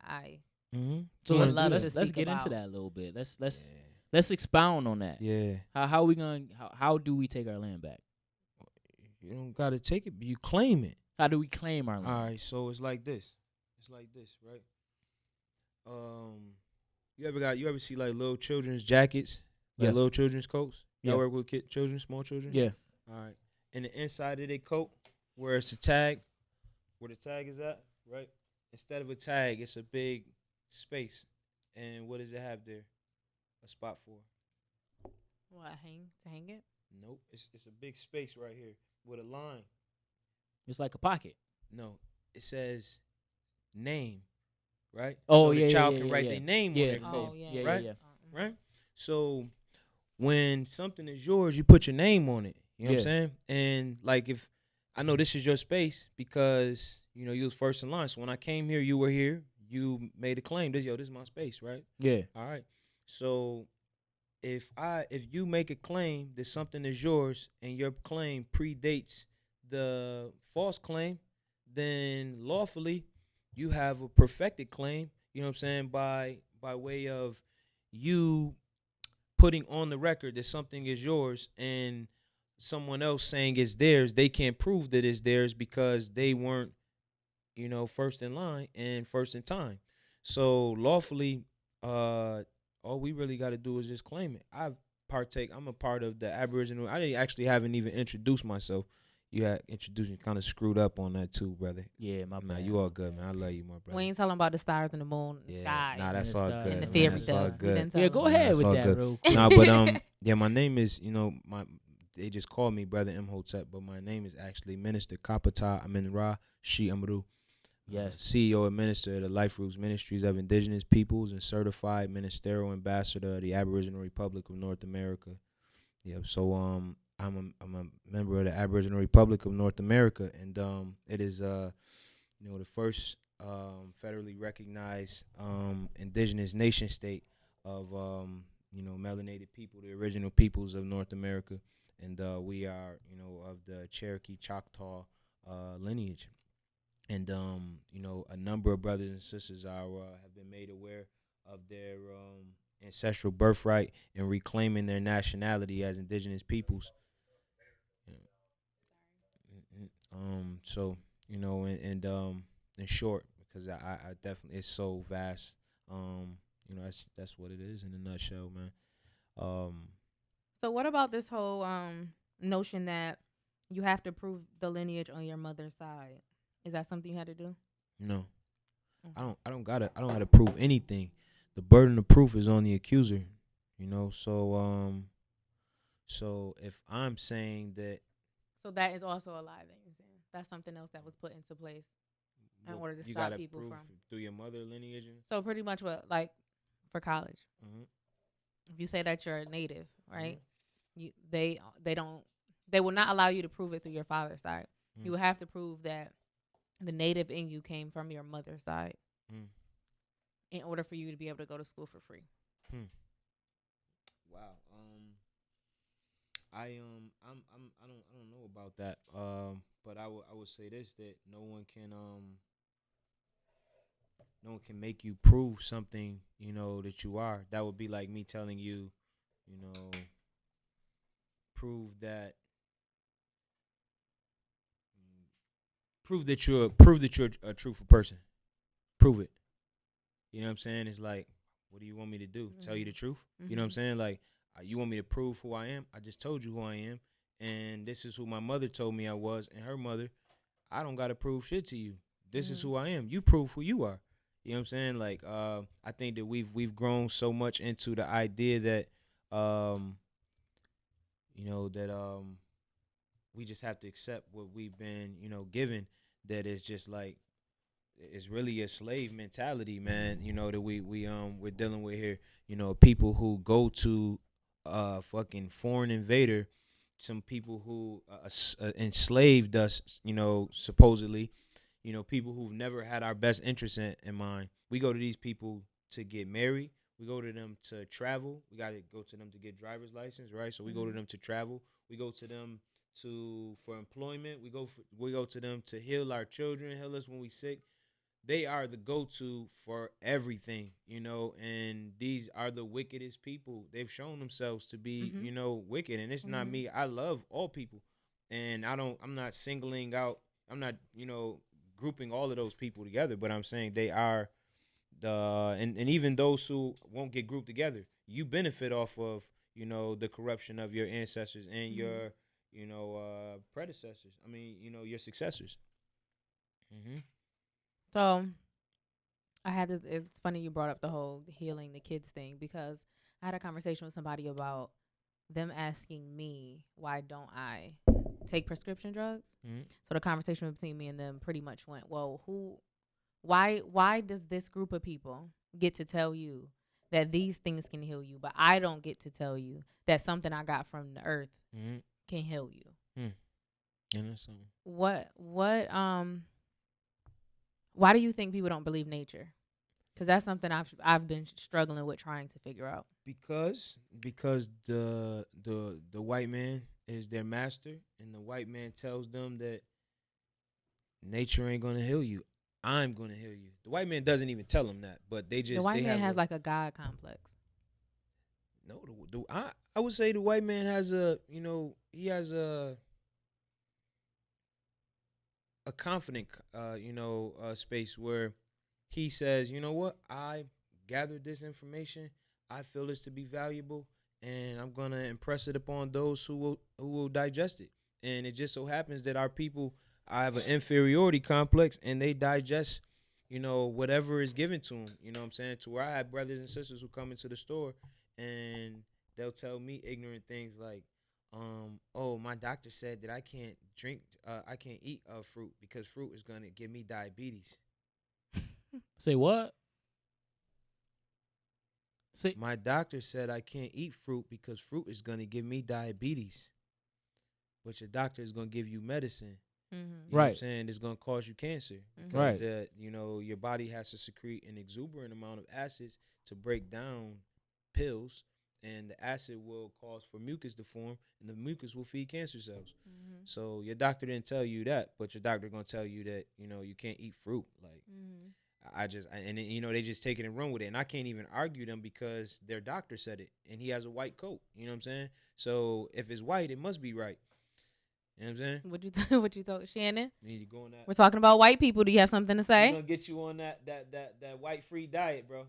So would love to let's speak get about. into that a little bit. Let's expound on that. Yeah. How we gonna how do we take our land back? You don't got to take it, but you claim it. How do we claim our land? All right, so it's like this, right? You ever see like little children's jackets, like little children's coats? Y'all work with children, small children? Yeah. All right. And the inside of their coat, where it's a tag, where the tag is at, right? Instead of a tag, it's a big space. And what does it have there? A spot for? What, hang it? Nope. It's a big space right here with a line. It's like a pocket. No, it says name, right? Oh, so yeah, the child yeah, can yeah, write yeah. their name Yeah. on their Oh, coat, yeah, right? Yeah. Right? So when something is yours, you put your name on it. You know what I'm saying? And like if I know this is your space because, you was first in line. So when I came here, you were here. You made a claim. This is my space, right? Yeah. All right. So if you make a claim that something is yours and your claim predates the false claim, then lawfully you have a perfected claim, you know what I'm saying, by way of you putting on the record that something is yours and someone else saying it's theirs. They can't prove that it's theirs because they weren't, first in line and first in time. So lawfully, all we really got to do is just claim it. I'm a part of the Aboriginal. Haven't even introduced myself. You had introduced me, kind of screwed up on that too, brother. Yeah, my bad. You all good, man. I love you, my brother. We ain't telling about the stars and the moon, and the sky, Nah, that's and all the good. and the man. fairy That's all dust. good. Yeah, go ahead That's with all that, good. real quick. Nah, but my name is, they just call me Brother Imhotep, but my name is actually Minister Kapata Amin Ra Shi Amru. Yes. CEO and Minister of the Life Roots Ministries of Indigenous Peoples and Certified Ministerial Ambassador of the Aboriginal Republic of North America. Yep. So I'm a member of the Aboriginal Republic of North America, and it is the first federally recognized indigenous nation state of melanated people, the original peoples of North America, and we are of the Cherokee Choctaw lineage. And a number of brothers and sisters have been made aware of their ancestral birthright and reclaiming their nationality as indigenous peoples. So and in short, because I definitely, it's so vast. That's what it is in a nutshell, man. So what about this whole notion that you have to prove the lineage on your mother's side? Is that something you had to do? No, Okay. I don't have to prove anything. The burden of proof is on the accuser. So if I'm saying that, So that is also a lie that you're saying. That's something else that was put into place in order to you stop gotta people prove from. through your mother lineage. So pretty much what, like, for college, Mm-hmm. if you say that you're a native, right? They will not allow you to prove it through your father's side. Mm. You will have to prove that the native in you came from your mother's side in order for you to be able to go to school for free. Wow. I don't know about that. But I would say this, that no one can make you prove something, that you are. That would be like me telling you, prove that you're a truthful person. Prove it. You know what I'm saying? It's like, what do you want me to do? Tell you the truth? Mm-hmm. You know what I'm saying? Like, you want me to prove who I am? I just told you who I am, and this is who my mother told me I was, and her mother. I don't gotta prove shit to you. This is who I am. You prove who you are. You know what I'm saying? Like, I think that we've grown so much into the idea that, we just have to accept what we've been, given. That it's just like, it's really a slave mentality, man. That we're dealing with here. People who go to fucking foreign invader, some people who enslaved us, supposedly, people who've never had our best interests in mind. We go to these people to get married. We go to them to travel. We got to go to them to get driver's license, right? So we go to them to travel. We go to them for employment. We go to them to heal our children, heal us when we sick. They are the go-to for everything, and these are the wickedest people. They've shown themselves to be, wicked, and it's not me. I love all people, and I'm not singling out, I'm not, grouping all of those people together, but I'm saying they are and even those who won't get grouped together, you benefit off of, the corruption of your ancestors and your, predecessors. I mean, your successors. Mm-hmm. So I had this. It's funny you brought up the whole healing the kids thing, because I had a conversation with somebody about them asking me, why don't I take prescription drugs? Mm-hmm. So the conversation between me and them pretty much went, well, why does this group of people get to tell you that these things can heal you, but I don't get to tell you that something I got from the earth can heal you? And that's something. Why do you think people don't believe nature? Because that's something I've been struggling with trying to figure out. Because the white man is their master, and the white man tells them that nature ain't gonna heal you. I'm gonna heal you. The white man doesn't even tell them that, but they just the white man has like a God complex. No, I would say the white man has he has a confident space where he says, you know what, I gathered this information, I feel this to be valuable, and I'm gonna impress it upon those who will digest it. And it just so happens that our people have an inferiority complex, and they digest whatever is given to them. You know what I'm saying? To where I have brothers and sisters who come into the store and they'll tell me ignorant things like, oh, my doctor said that I can't eat fruit because fruit is gonna give me diabetes. Say what? My doctor said I can't eat fruit because fruit is gonna give me diabetes. But your doctor is gonna give you medicine. Mm-hmm. You know Right. what I'm saying? It's gonna cause you cancer because your body has to secrete an exuberant amount of acids to break down pills, and the acid will cause for mucus to form, and the mucus will feed cancer cells. Mm-hmm. So your doctor didn't tell you that, but your doctor gonna tell you that you can't eat fruit. Like, And then, they just take it and run with it, and I can't even argue them because their doctor said it, and he has a white coat. You know what I'm saying? So if it's white, it must be right. You know what I'm saying? What you told Shannon? You need to go on that. We're talking about white people. Do you have something to say? I'm gonna get you on that white free diet, bro.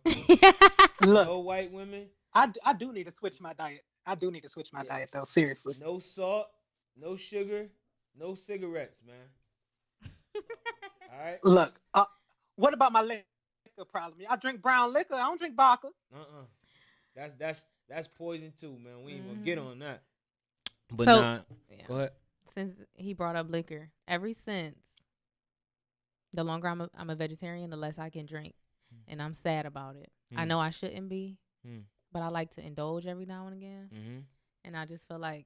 Look, no white women. I do need to switch my diet. I do need to switch my diet though. Seriously. No salt, no sugar, no cigarettes, man. All right. Look, what about my liquor problem? I drink brown liquor. I don't drink vodka. That's poison too, man. We ain't gonna get on that. But go ahead. Since he brought up liquor, ever since the longer I'm a vegetarian, the less I can drink, and I'm sad about it. I know I shouldn't be, but I like to indulge every now and again, and I just feel like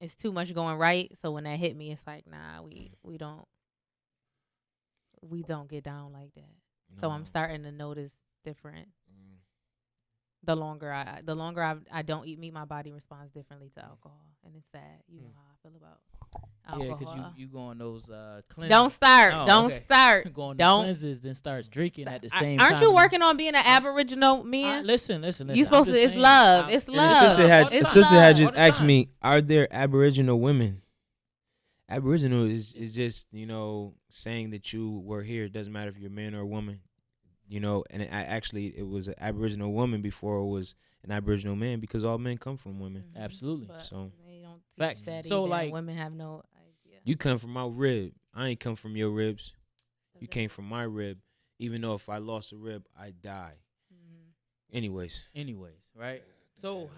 it's too much going right. So when that hit me, it's like, nah, we don't get down like that. No. So I'm starting to notice different. The longer I don't eat meat, my body responds differently to alcohol, and it's sad. You know how I feel about alcohol. Yeah, because you go on those cleanses. Don't start. Go on the cleanses, then starts drinking at the same time. Aren't you working on being an Aboriginal man? Listen. You supposed to. It's love. It's love. The sister had just asked me, "Are there Aboriginal women?" Aboriginal is just saying that you were here. It doesn't matter if you're a man or a woman. And it was an Aboriginal woman before it was an Aboriginal man, because all men come from women. Absolutely. But so they don't teach that. So either. like women have no idea. You come from my rib. I ain't come from your ribs. You came from my rib. Even though if I lost a rib, I die. Anyways, right? So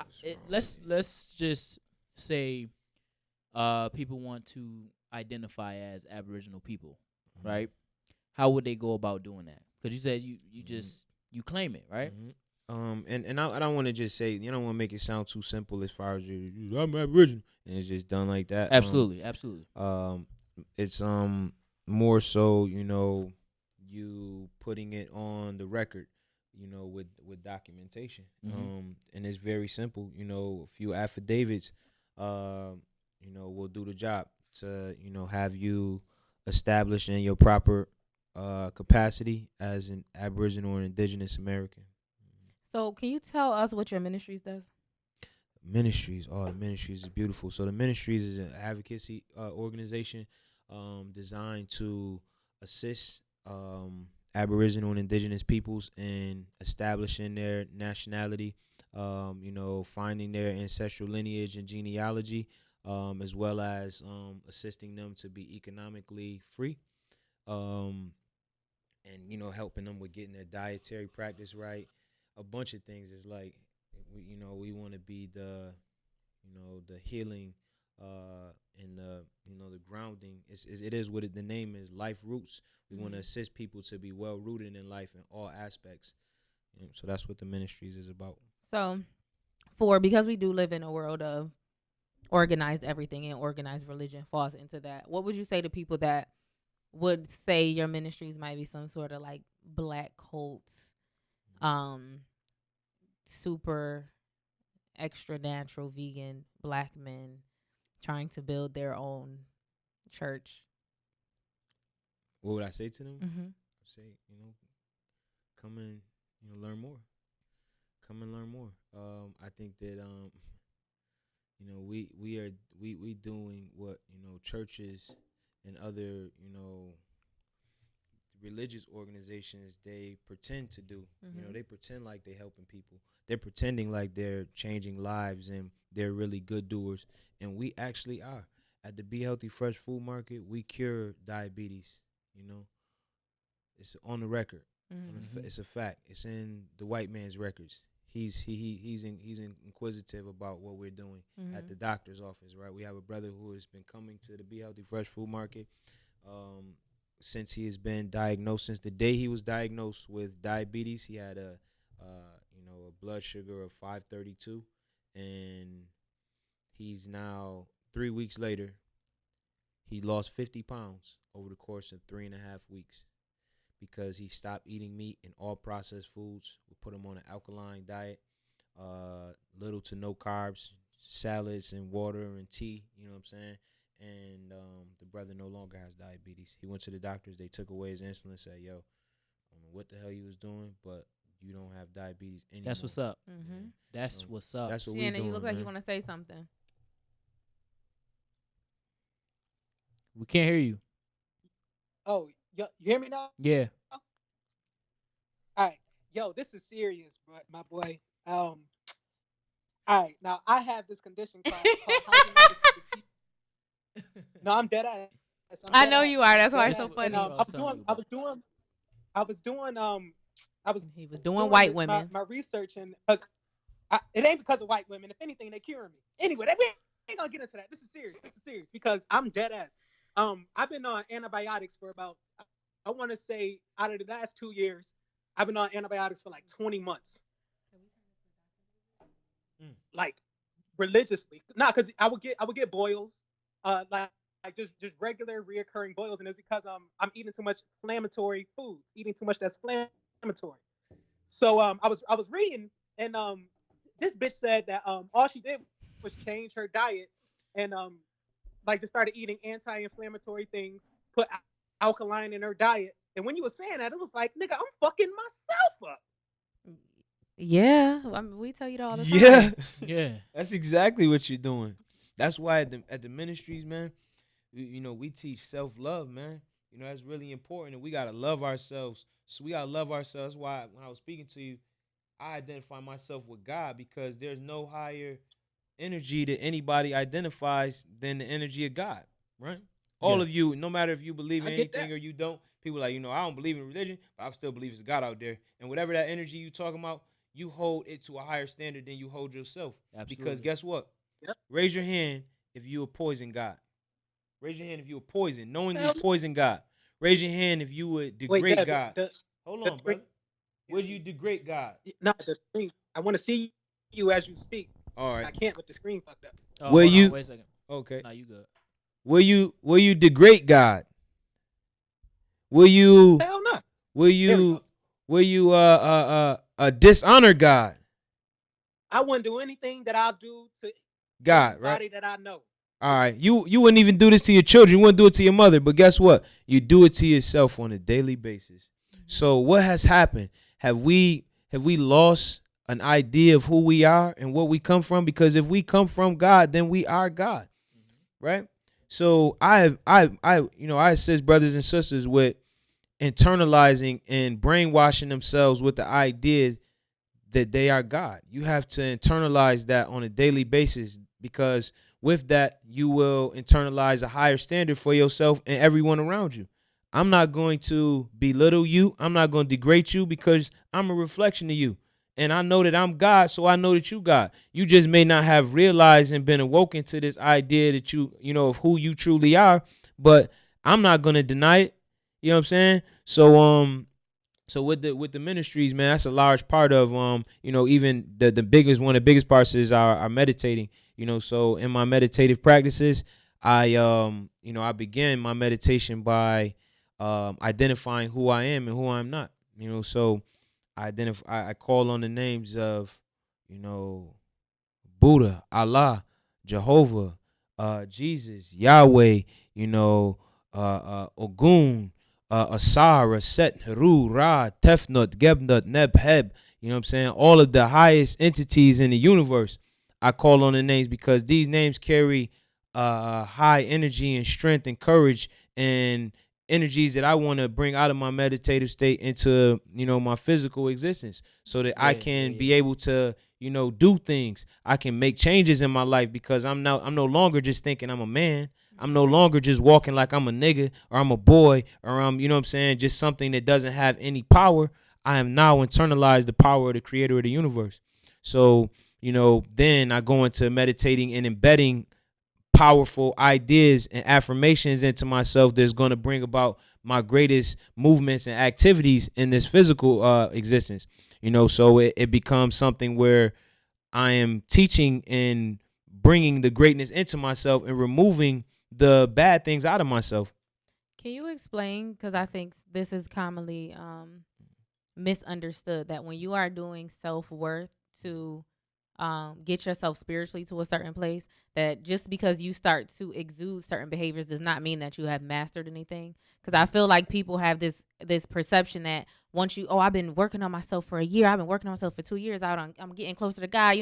let's just say people want to identify as Aboriginal people, right? How would they go about doing that? Because you said you claim it, right? And I don't want to just say, you don't want to make it sound too simple as far as I'm Aboriginal, and it's just done like that. Absolutely. It's more so, you putting it on the record, with documentation. And it's very simple. A few affidavits, will do the job to, have you established in your proper capacity as an Aboriginal or Indigenous American. So can you tell us what your ministries does? Ministries. The ministries is beautiful. So the ministries is an advocacy organization designed to assist Aboriginal and Indigenous peoples in establishing their nationality, finding their ancestral lineage and genealogy, as well as assisting them to be economically free. And helping them with getting their dietary practice right, a bunch of things. Is like we want to be the healing and the grounding. It is what the name is, life roots. We want to assist people to be well rooted in life in all aspects. So that's what the ministries is about. So because we do live in a world of organized everything, and organized religion falls into that, what would you say to people that would say your ministries might be some sort of like black cults, super extra natural vegan black men trying to build their own church? What would I say to them? I'd say, come and learn more. Come and learn more. I think that we doing what churches and other religious organizations they pretend to do. They pretend like they're helping people. They're pretending like they're changing lives and they're really good doers, and we actually are. At the Be Healthy Fresh Food Market, we cure diabetes. It's on the record. It's a fact. It's in the white man's records. He's inquisitive about what we're doing at the doctor's office, right? We have a brother who has been coming to the Be Healthy Fresh Food Market since he has been diagnosed. Since the day he was diagnosed with diabetes, he had a blood sugar of 532, and he's now 3 weeks later. He lost 50 pounds over the course of 3.5 weeks. Because he stopped eating meat and all processed foods. We put him on an alkaline diet, little to no carbs, salads and water and tea, you know what I'm saying? And the brother no longer has diabetes. He went to the doctors. They took away his insulin, said, yo, what the hell you was doing, but you don't have diabetes anymore. That's what's up. Mm-hmm. That's So what's up. That's what we Shannon, doing. you look like man. you want to say something. We can't hear you. Oh, you hear me now? Yeah. All right. Yo, this is serious, my boy. All right. Now, I have this condition called Hashimoto's disease. No, I'm dead ass. I know you are. That's why it's so And, funny. He was doing white women. My research, and it ain't because of white women. If anything, they curing me. Anyway, we ain't gonna get into that. This is serious because I'm dead ass. I've been on antibiotics for about, I want to say, out of the last 2 years, I've been on antibiotics for like 20 months. Like religiously. Nah, because I would get boils, like just regular reoccurring boils, and it's because I'm eating too much inflammatory foods, eating too much that's inflammatory. So I was reading, and this bitch said that all she did was change her diet, and like just started eating anti-inflammatory things, put alkaline in her diet. And when you were saying that, it was like, nigga, I'm fucking myself up. Yeah, I mean, we tell you that all the time. Yeah, Yeah. that's exactly what you're doing. That's why at the ministries, man, we teach self-love, man. That's really important, and we gotta love ourselves. So we gotta love ourselves. That's why when I was speaking to you, I identify myself with God, because there's no higher energy that anybody identifies than the energy of God, right? All of you, no matter if you believe in anything or you don't, people like, I don't believe in religion, but I still believe there's a God out there. And whatever that energy you talking about, you hold it to a higher standard than you hold yourself. Absolutely. Because guess what? Yep. Raise your hand if you a poison God. Raise your hand if you a poison, knowing you poison God. Raise your hand if you would degrade God. Hold on, brother. Would you degrade God? Not the screen. I want to see you as you speak. All right. I can't with the screen fucked up. Oh, wait a second. Okay. Nah, you good. Will you degrade God? Will you? Hell no. Will you dishonor God? I wouldn't do anything that I'll do to God, anybody right? that I know. All right. You wouldn't even do this to your children. You wouldn't do it to your mother. But guess what? You do it to yourself on a daily basis. So what has happened? Have we lost an idea of who we are and what we come from? Because if we come from God, then we are God, right? So I assist brothers and sisters with internalizing and brainwashing themselves with the idea that they are God. You have to internalize that on a daily basis, because with that, you will internalize a higher standard for yourself and everyone around you. I'm not going to belittle you. I'm not going to degrade you, because I'm a reflection of you. And I know that I'm God, so I know that you God. You just may not have realized and been awoken to this idea that of who you truly are, but I'm not going to deny it. You know what I'm saying? So with the ministries, man, that's a large part of even the biggest one of the biggest parts is our meditating. So in my meditative practices, I begin my meditation by identifying who I am and who I'm not. So I call on the names of Buddha, Allah, Jehovah, Jesus, Yahweh, Ogun, Asar, Set, Heru, Ra, Tefnut, Gebnut, Neb, Heb. You know what I'm saying? All of the highest entities in the universe, I call on the names, because these names carry high energy and strength and courage and energies that I want to bring out of my meditative state into my physical existence, so that I can be able to do things. I can make changes in my life, because I'm no longer just thinking I'm a man. I'm no longer just walking like I'm a nigga or I'm a boy or I'm just something that doesn't have any power. I am now internalized the power of the creator of the universe. So then I go into meditating and embedding powerful ideas and affirmations into myself that's going to bring about my greatest movements and activities in this physical existence. So it becomes something where I am teaching and bringing the greatness into myself and removing the bad things out of myself. Can you explain, because I think this is commonly misunderstood, that when you are doing self-worth to get yourself spiritually to a certain place, that just because you start to exude certain behaviors does not mean that you have mastered anything? Because I feel like people have this this perception that once you, I've been working on myself for a year, I've been working on myself for 2 years, I'm getting closer to God,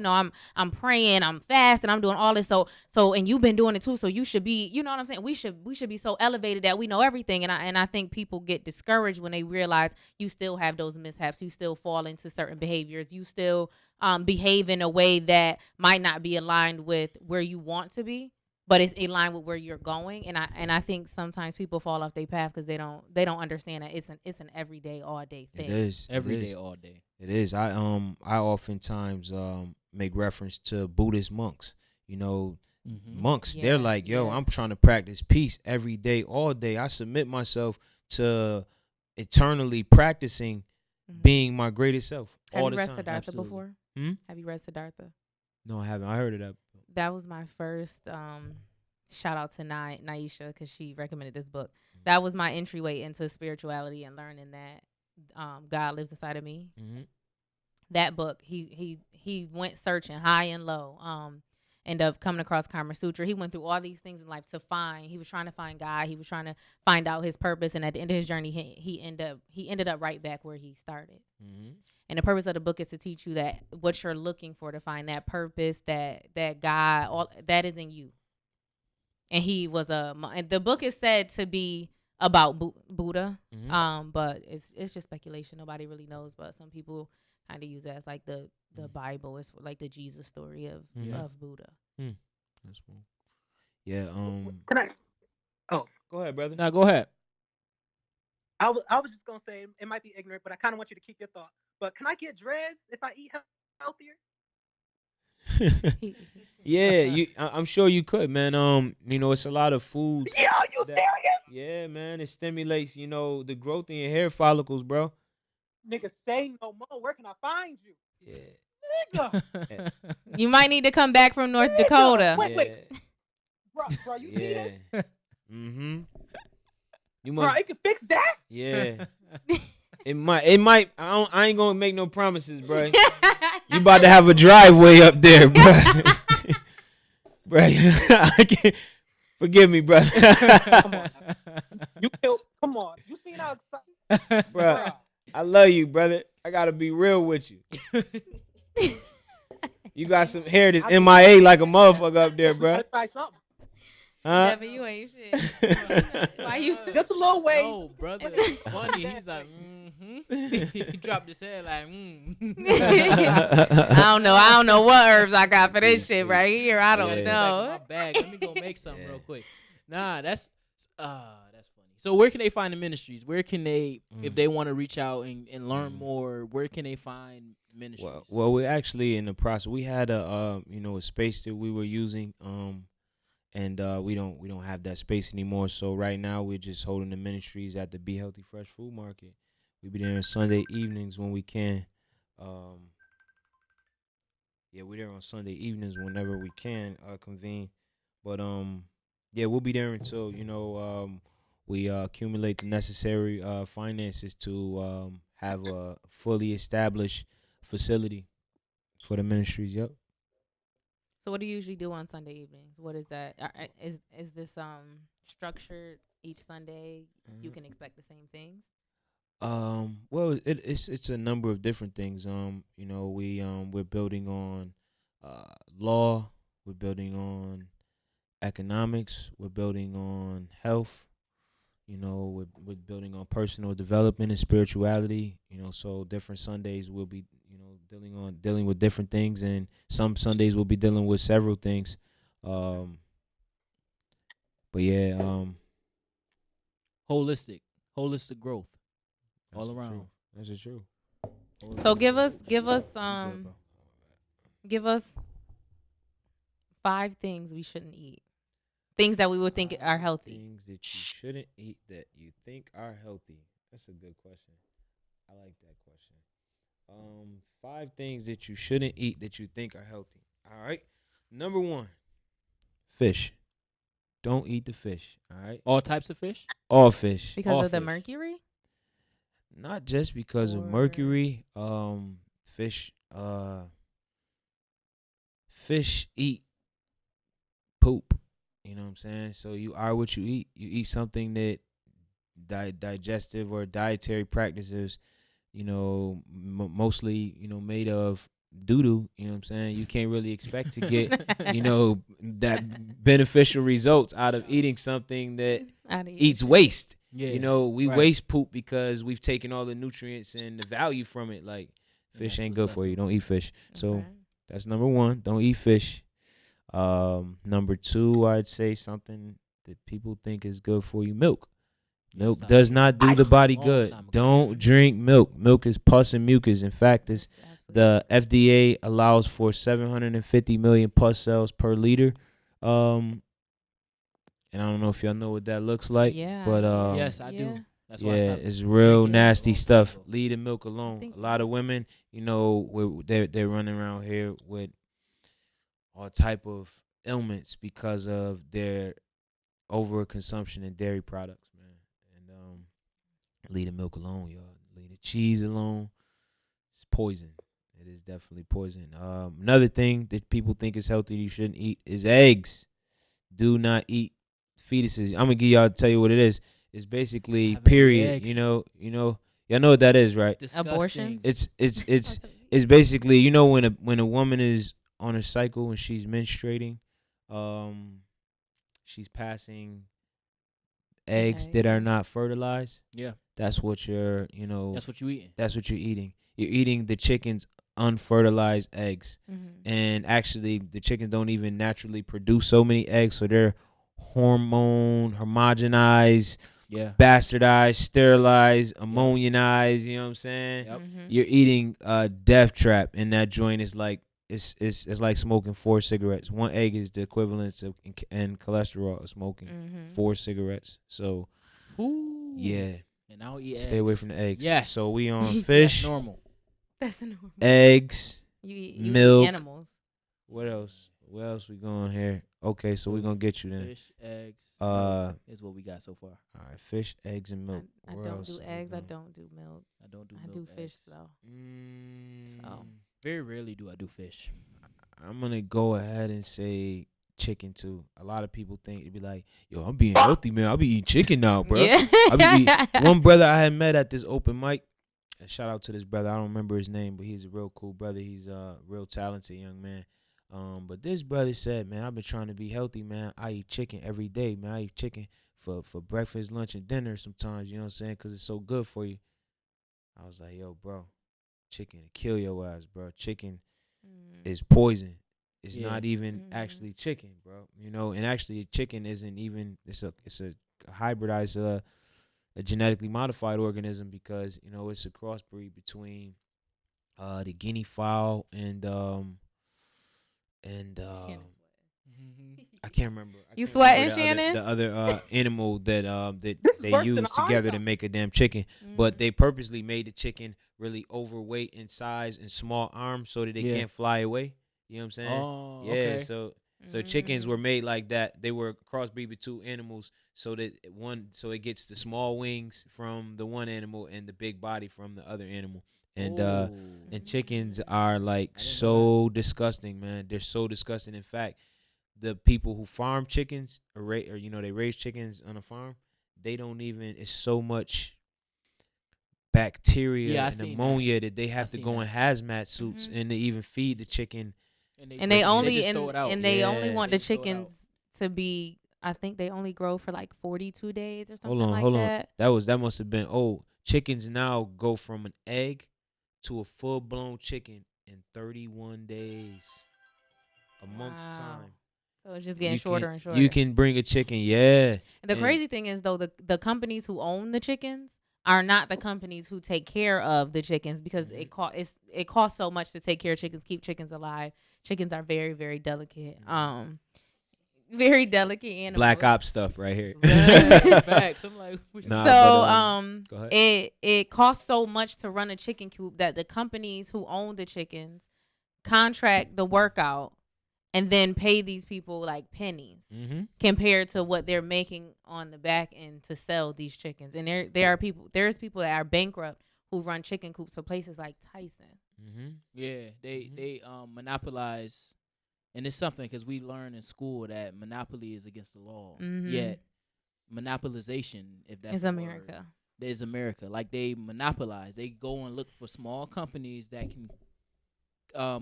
I'm praying, I'm fasting, I'm doing all this, so and you've been doing it too, so you should be, you know what I'm saying, we should be so elevated that we know everything. And I think people get discouraged when they realize you still have those mishaps, you still fall into certain behaviors, you still behave in a way that might not be aligned with where you want to be, but it's aligned with where you're going. And I think sometimes people fall off their path because they don't understand that it's an everyday, all day thing. It is every day, all day. It is. I oftentimes make reference to Buddhist monks. Monks. Yeah, they're like, yo, I'm trying to practice peace every day, all day. I submit myself to eternally practicing being my greatest self all the time. Have you read Siddhartha before? Have you read Siddhartha? No, I haven't. I heard of that. That was my first shout out to Naisha because she recommended this book. That was my entryway into spirituality and learning that God lives inside of me. That book, he went searching high and low. Ended up coming across Kama Sutra. He went through all these things in life he was trying to find God. He was trying to find out his purpose. And at the end of his journey, he ended up right back where he started. And the purpose of the book is to teach you that what you're looking for, to find that purpose, that God, all that is in you. And he was and the book is said to be about Buddha, but it's just speculation. Nobody really knows, but some people kind of use it as like the Bible. It's like the Jesus story of Buddha. That's cool. Yeah. Can I? Oh, go ahead, brother. No, go ahead. I was just gonna say it might be ignorant, but I kind of want you to keep your thought. But can I get dreads if I eat healthier? Yeah, I'm sure you could, man. It's a lot of foods. Yo, you serious? Yeah, man. It stimulates, the growth in your hair follicles, bro. Nigga, say no more. Where can I find you? Yeah. Nigga. You might need to come back from North Dakota. Wait. Bro, you see this? You bro, it can fix that? Yeah. It might. I ain't gonna make no promises, bro. You about to have a driveway up there, bro. Bro, I can't. Forgive me, brother. Come on. You seen how excited? Bro, I love you, brother. I gotta be real with you. You got some hair that's MIA like a motherfucker up there, bro. I'll try something. Huh? Devin, you ain't shit. Why you? Just a little way. No, brother. Funny. He's like, he dropped his head like, I don't know what herbs I got for this shit right here. I don't know. My bag. Let me go make something real quick. Nah, that's funny. So where can they find the ministries? Where can they, if they want to reach out and learn more, where can they find ministries? Well, we're actually in the process. We had a space that we were using, and we don't have that space anymore. So right now we're just holding the ministries at the Be Healthy Fresh Food Market. We be there on Sunday evenings when we can. We're there on Sunday evenings whenever we can convene. But we'll be there until we accumulate the necessary finances to have a fully established facility for the ministries. Yep. So what do you usually do on Sunday evenings? What is that? Is this structured each Sunday? You can expect the same things? Well, it's a number of different things. We're building on law, we're building on economics, we're building on health, we're building on personal development and spirituality. So different Sundays we'll be dealing with different things, and some Sundays we'll be dealing with several things. Holistic growth. That's all around. That's true. So give us 5 things we shouldn't eat. Things that we would think are healthy. Things that you shouldn't eat that you think are healthy. That's a good question. I like that question. 5 things that you shouldn't eat that you think are healthy. All right. Number 1, fish. Don't eat the fish. All right. All types of fish? All fish. Because of the mercury? Not just because of mercury. Fish eat poop. You know what I'm saying? So you are what you eat. You eat something that digestive or dietary practices, mostly, made of doo-doo, you know what I'm saying? You can't really expect to get, that beneficial results out of eating something that eats waste. Yeah. We waste poop because we've taken all the nutrients and the value from it. Like, fish ain't good for you. Don't eat fish. So that's number one. Don't eat fish. Number two, I'd say something that people think is good for you. Milk. Milk does not do the body good. Don't drink milk. Milk is pus and mucus. In fact, the FDA allows for 750 million pus cells per liter. And I don't know if y'all know what that looks like. Yeah. But yes, I do. That's why it's real nasty stuff. Leave the milk alone. A lot of women, they're running around here with all type of ailments because of their overconsumption in dairy products, man. And leave the milk alone, y'all. Leave the cheese alone. It's poison. It is definitely poison. Another thing that people think is healthy you shouldn't eat is eggs. Do not eat fetuses. I'm gonna tell you what it is. It's basically period. Y'all know what that is, right? Abortion. It's basically, when a woman is on her cycle and she's menstruating, she's passing eggs that are not fertilized. Yeah. That's what you're, That's what you eating. That's what you're eating. You're eating the chicken's unfertilized eggs. And actually, the chickens don't even naturally produce so many eggs, so they're homogenized, bastardized, sterilized, ammonianized, you know what I'm saying? Yep. You're eating a death trap, and that joint is like, it's like smoking 4 cigarettes. One egg is the equivalent of in cholesterol of smoking 4 cigarettes. So, yeah. And I'll eat Stay eggs. away from the eggs. Yes. So we on fish. That's normal. That's normal. Eggs. You milk. eat animals. What else? Where else we going here? Okay, so we're gonna get you then. Fish, eggs, milk is what we got so far. All right, fish, eggs, and milk. I don't do eggs. I don't do milk. I don't do I milk, do fish eggs. though. So very rarely do I do fish. I'm gonna go ahead and say chicken too. A lot of people think it'd be like, yo, I'm being healthy, man. I'll be eating chicken now, bro. Yeah. One brother I had met at this open mic. Shout out to this brother. I don't remember his name, but he's a real cool brother. He's a real talented young man. But this brother said, man, I've been trying to be healthy, man. I eat chicken every day, man. I eat chicken for breakfast, lunch, and dinner sometimes, you know what I'm saying? Because it's so good for you. I was like, yo, bro, chicken will kill your ass, bro. Chicken is poison. It's not even actually chicken, bro. And actually chicken isn't even, it's a hybridized, a genetically modified organism because, it's a crossbreed between the guinea fowl and I can't remember. You sweating, Shannon? The other animal that they worse use than together to Einstein. make a damn chicken. But they purposely made the chicken really overweight in size and small arms so that they can't fly away. You know what I'm saying? Oh, yeah. okay. So chickens were made like that. They were crossbreed with two animals so that it gets the small wings from the one animal and the big body from the other animal. And chickens are like so disgusting, man. They're so disgusting. In fact, the people who farm chickens or they raise chickens on a farm, they don't even. It's so much bacteria and ammonia that they have to go in hazmat suits and to even feed the chicken. And they only want the chickens to be. I think they only grow for like 42 days or something Hold that. On. That must have been old. Chickens now go from an egg to a full-blown chicken in 31 days. A month's time. So it's just getting shorter and shorter. You can bring a chicken, yeah. And the crazy thing is, though, the companies who own the chickens are not the companies who take care of the chickens because it costs so much to take care of chickens, keep chickens alive. Chickens are very, very delicate. Very delicate animals. Black Ops stuff right here. Facts. I'm like, go ahead. It costs so much to run a chicken coop that the companies who own the chickens contract the workout and then pay these people like pennies compared to what they're making on the back end to sell these chickens. And there's people that are bankrupt who run chicken coops for places like Tyson. Yeah, they monopolize. And it's something because we learn in school that monopoly is against the law. Yet monopolization, if that's It's the America. word. There's America. Like, they monopolize. They go and look for small companies that can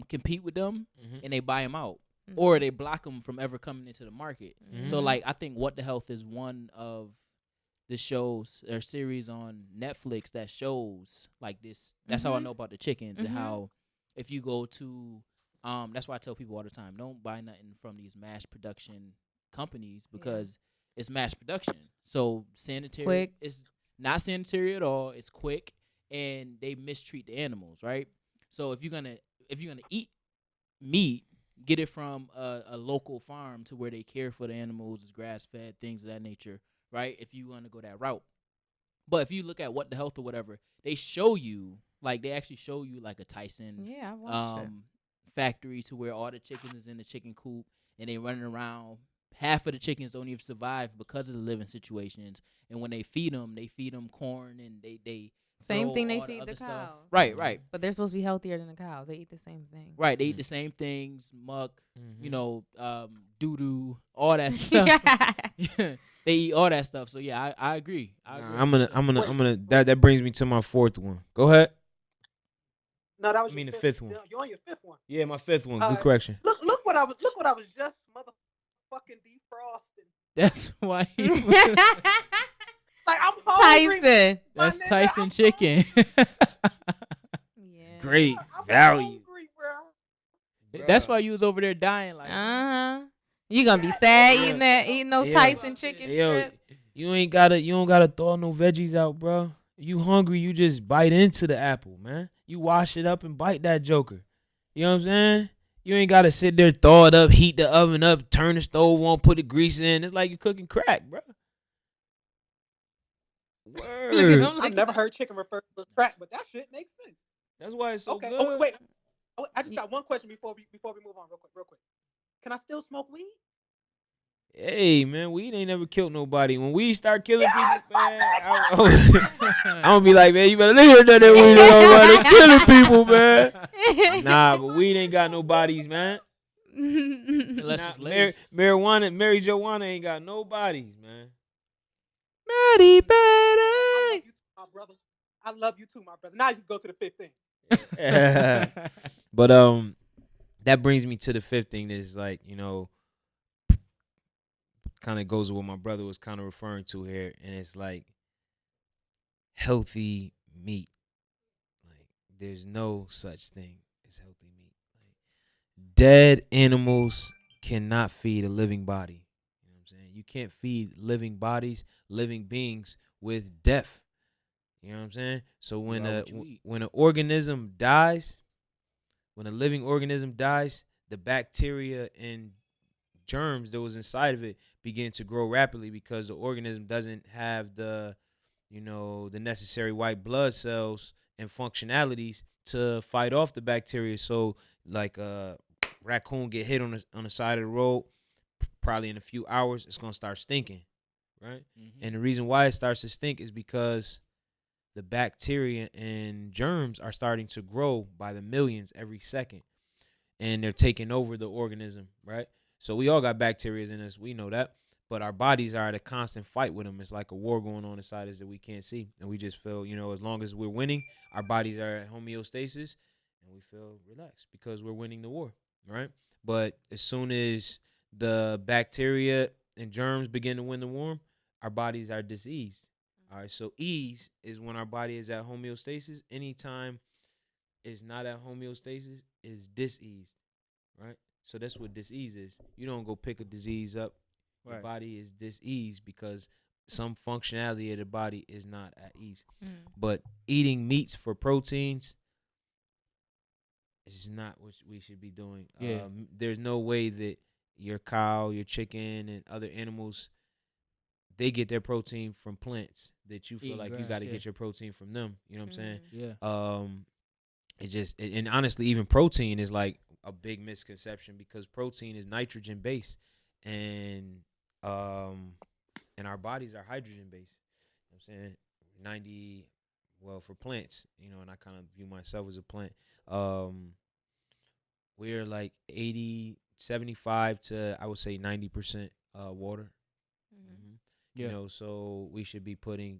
compete with them, and they buy them out, or they block them from ever coming into the market. So, like, I think What the Health is one of the shows or series on Netflix that shows like this. That's how I know about the chickens and how if you go to that's why I tell people all the time, don't buy nothing from these mass production companies because it's mass production. So sanitary, it's not sanitary at all. It's quick, and they mistreat the animals, right? So if you're gonna eat meat, get it from a local farm to where they care for the animals, it's grass fed, things of that nature, right? If you want to go that route. But if you look at What the Health or whatever, they show you, like, they actually show you like a Tyson I watched it. factory to where all the chickens is in the chicken coop and they running around. Half of the chickens don't even survive because of the living situations. And when they feed them corn, and they same thing they all feed the stuff. cows. Right. But they're supposed to be healthier than the cows. They eat the same thing. Right, they eat the same things, muck, doo-doo, all that stuff. They eat all that stuff. So yeah, I agree. I'm gonna that brings me to my fourth one. Go ahead. No, that was the fifth one. You're on your fifth one. Yeah, my fifth one. Good correction. Look what I was just motherfucking defrosting. That's why he was like, I'm hungry. Tyson. That's Tyson chicken. Great I'm value. hungry, bro. That's why you was over there dying like. You gonna be sad eating those Tyson chicken strips. You don't gotta throw no veggies out, bro. You hungry, you just bite into the apple, man. You wash it up and bite that joker. You know what I'm saying? You ain't gotta sit there, thaw it up, heat the oven up, turn the stove on, put the grease in. It's like you cooking crack, bro. Word. I've never heard chicken referred to as crack, but that shit makes sense. That's why it's so good. Oh, wait. I just got one question before we move on real quick. Can I still smoke weed? Hey, man, weed ain't never killed nobody. When we start killing people, man, I'm gonna be like, man, you better leave that weed alone. Killing people, man. Nah, but weed ain't got no bodies, man. Unless it's laced. Marijuana, Mary Joanna ain't got no bodies, man. Maddie, Betty. I love you too, my brother. Now you can go to the fifth thing. But that brings me to the fifth thing. Is like, kind of goes with what my brother was kind of referring to here, and it's like healthy meat. Like, there's no such thing as healthy meat. Like, dead animals cannot feed a living body. You know what I'm saying? You can't feed living bodies, living beings with death. You know what I'm saying? So when an organism dies, when a living organism dies, the bacteria and germs that was inside of it begin to grow rapidly because the organism doesn't have the necessary white blood cells and functionalities to fight off the bacteria. So like a raccoon get hit on the side of the road, probably in a few hours it's gonna start stinking, right? And the reason why it starts to stink is because the bacteria and germs are starting to grow by the millions every second, and they're taking over the organism, right? So we all got bacteria in us, we know that, but our bodies are at a constant fight with them. It's like a war going on inside us that we can't see, and we just feel, as long as we're winning, our bodies are at homeostasis, and we feel relaxed because we're winning the war, right? But as soon as the bacteria and germs begin to win the war, our bodies are diseased. All right, so ease is when our body is at homeostasis. Anytime it's not at homeostasis, is diseased, right? So that's what disease is. You don't go pick a disease up. Right. Your body is diseased because some functionality of the body is not at ease. But eating meats for proteins is not what we should be doing. Yeah. There's no way that your cow, your chicken, and other animals, they get their protein from plants that you feel like grass, you got to get your protein from them. You know what I'm saying? Yeah. And honestly, even protein is like a big misconception because protein is nitrogen based, and our bodies are hydrogen based. You know what I'm saying? For plants, and I kind of view myself as a plant. We're like 75 to, I would say, 90% water. Yeah. You know, so we should be putting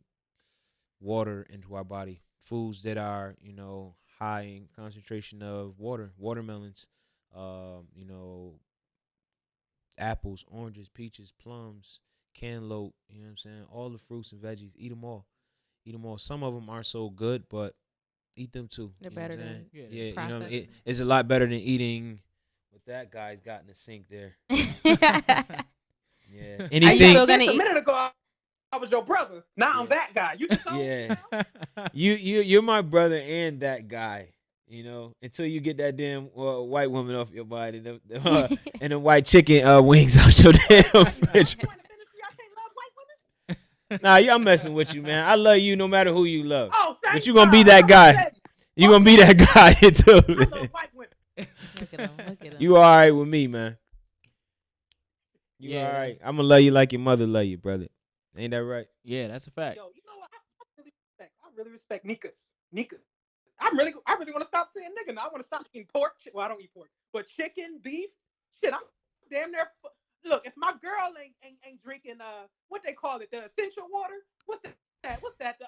water into our body. Foods that are, you know, high in concentration of water, watermelons, you know, apples, oranges, peaches, plums, cantaloupe, you know what I'm saying? All the fruits and veggies, eat them all. Eat them all. Some of them aren't so good, but eat them too. They're you know what better I'm than saying? Yeah, Yeah, you know, processed. it's a lot better than eating what that guy's got in the sink there. Yeah. Are you Anything. still gonna A eat? minute ago, I was your brother. Now I'm Yeah. that guy. You just told me Yeah. now? You're my brother and that guy. You know, until you get that damn white woman off your body, and the white chicken wings out your damn fridge. I can't love white women. Nah, I'm messing with you, man. I love you no matter who you love. Oh, thank But you gonna be God. that guy. Said, You gonna be that guy too. I love Man. white women. Look at him. Look at him. You all right with me, man? You Yeah. all right? I'm gonna love you like your mother love you, brother. Ain't that right? Yeah, that's a fact. Yo, you know what? I really respect Nikas. I really want to stop saying nigga now. I want to stop eating pork. Well, I don't eat pork, but chicken, beef, shit. I'm damn near. Look, if my girl ain't drinking what they call it, the essential water. What's that? What's that?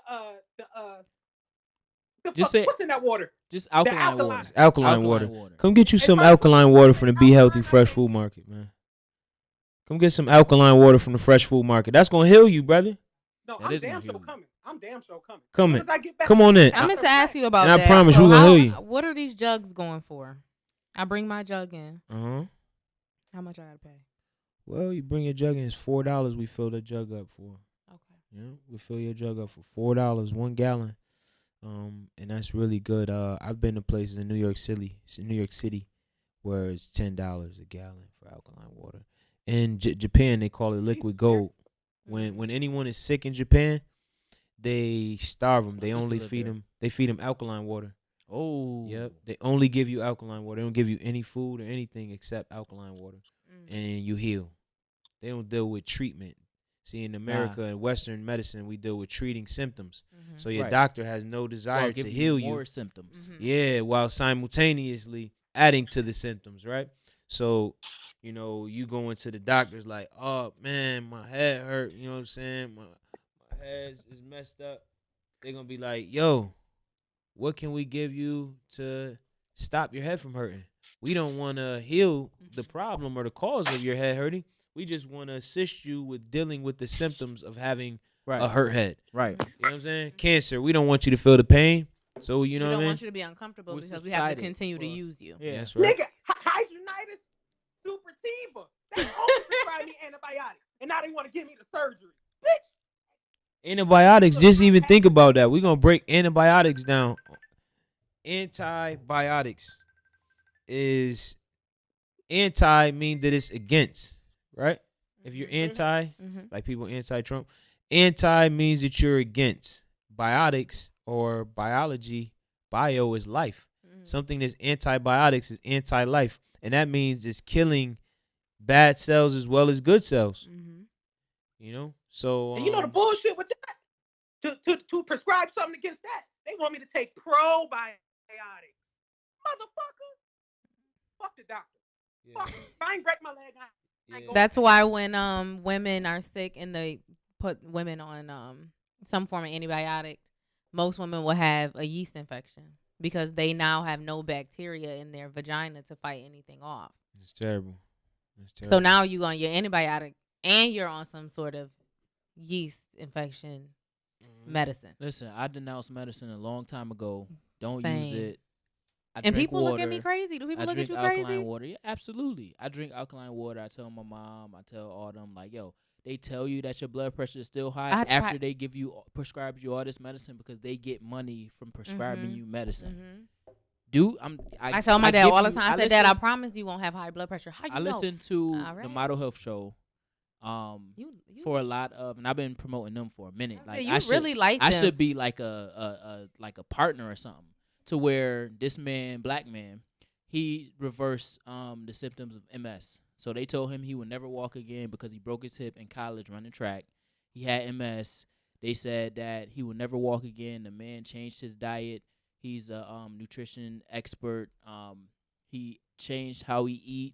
What's in that water? Just alkaline alkaline. water. Alkaline water. Come get you some alkaline water from the Be Healthy Fresh Food Market, man. Come get some alkaline water from the Fresh Food Market. That's gonna heal you, brother. No, That I'm is damn gonna sure heal you. coming. I'm damn sure coming. Coming. As soon as I get back Come on in. I meant to ask you about And I that. promise So we gonna how- heal you. What are these jugs going for? I bring my jug in. How much I gotta pay? Well, you bring your jug in. It's $4. We fill the jug up for. Okay. Yeah, we fill your jug up for $4, 1 gallon. And that's really good. I've been to places in New York City, where it's $10 a gallon for alkaline water. In Japan, they call it liquid gold. When anyone is sick in Japan, they starve them. They only feed them. They feed them alkaline water. Oh. Yep. They only give you alkaline water. They don't give you any food or anything except alkaline water, and you heal. They don't deal with treatment. See, in America and Western medicine, we deal with treating symptoms. So your doctor has no desire to heal you. More symptoms. Yeah, while simultaneously adding to the symptoms, right? So, you know, you go into the doctor's like, oh, man, my head hurt. You know what I'm saying? My head is messed up. They're going to be like, yo, what can we give you to stop your head from hurting? We don't want to heal the problem or the cause of your head hurting. We just want to assist you with dealing with the symptoms of having a hurt head. Right. You know what I'm saying? Cancer, we don't want you to feel the pain. So, you know what I mean? We don't want you to be uncomfortable because we have to continue to use you. Yeah, that's right. Nigga, hydronitis, suprativa. They only prescribed me antibiotics, and now they want to give me the surgery. Bitch. Antibiotics, just even think about that. We're going to break antibiotics down. Antibiotics is anti mean that it's against, right? If you're anti, like people anti-Trump, anti means that you're against. Biotics or biology, bio is life. Something that's antibiotics is anti-life. And that means it's killing bad cells as well as good cells. You know? So and you know the bullshit with that? To prescribe something against that, they want me to take probiotics. Motherfucker. Fuck the doctor. Fuck him. If I ain't break my leg, I ain't going. That's why when women are sick and they put women on some form of antibiotic, most women will have a yeast infection because they now have no bacteria in their vagina to fight anything off. It's terrible. So now you on your antibiotic and you're on some sort of yeast infection medicine. Listen, I denounced medicine a long time ago. Don't Same. use it. And people look at me crazy. Do people look at you I drink crazy? alkaline water. Yeah, absolutely. I drink alkaline water. I tell my mom. I tell all them like, yo, they tell you that your blood pressure is still high after they prescribe you all this medicine because they get money from prescribing you medicine. I tell my dad all the time. I said, Dad, I promise you won't have high blood pressure. How you know? I listen to the Model Health Show. For a lot of, and I've been promoting them for a minute. Like you really like them. I should be like a partner or something, to where this black man, he reversed the symptoms of MS. So they told him he would never walk again because he broke his hip in college running track. He had MS. They said that he would never walk again. The man changed his diet. He's a nutrition expert. He changed how he eat.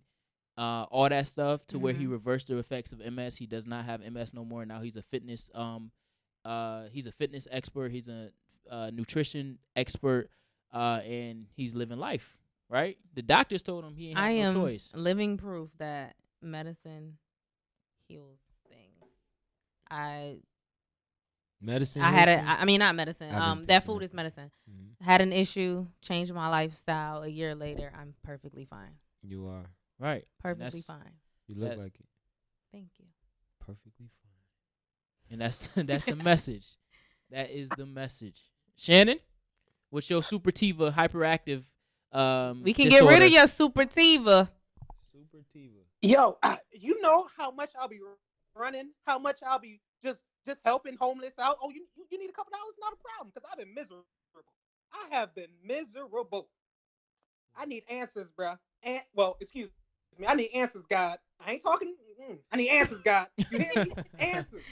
all that stuff to where he reversed the effects of MS. He does not have MS no more. Now he's a fitness expert. He's a nutrition expert, and he's living life. Right? The doctors told him he ain't have no choice. I am living proof that medicine heals things. Medicine. I mean, not medicine. That food is medicine. Mm-hmm. Had an issue, changed my lifestyle. A year later, I'm perfectly fine. You are right. Perfectly fine. You look like it. Thank you. Perfectly fine. And that's the message. That is the message. Shannon, what's your Super Tiva hyperactive? We can disorder? get rid of your Super Tiva. Super Tiva. Yo, you know how much I'll be running, how much I'll be just helping homeless out. Oh, you need a couple dollars? Not a problem, because I've been miserable. I have been miserable. I need answers, bruh. Excuse me. I need answers, God. I ain't talking. I need answers, God. You hear me? Answers.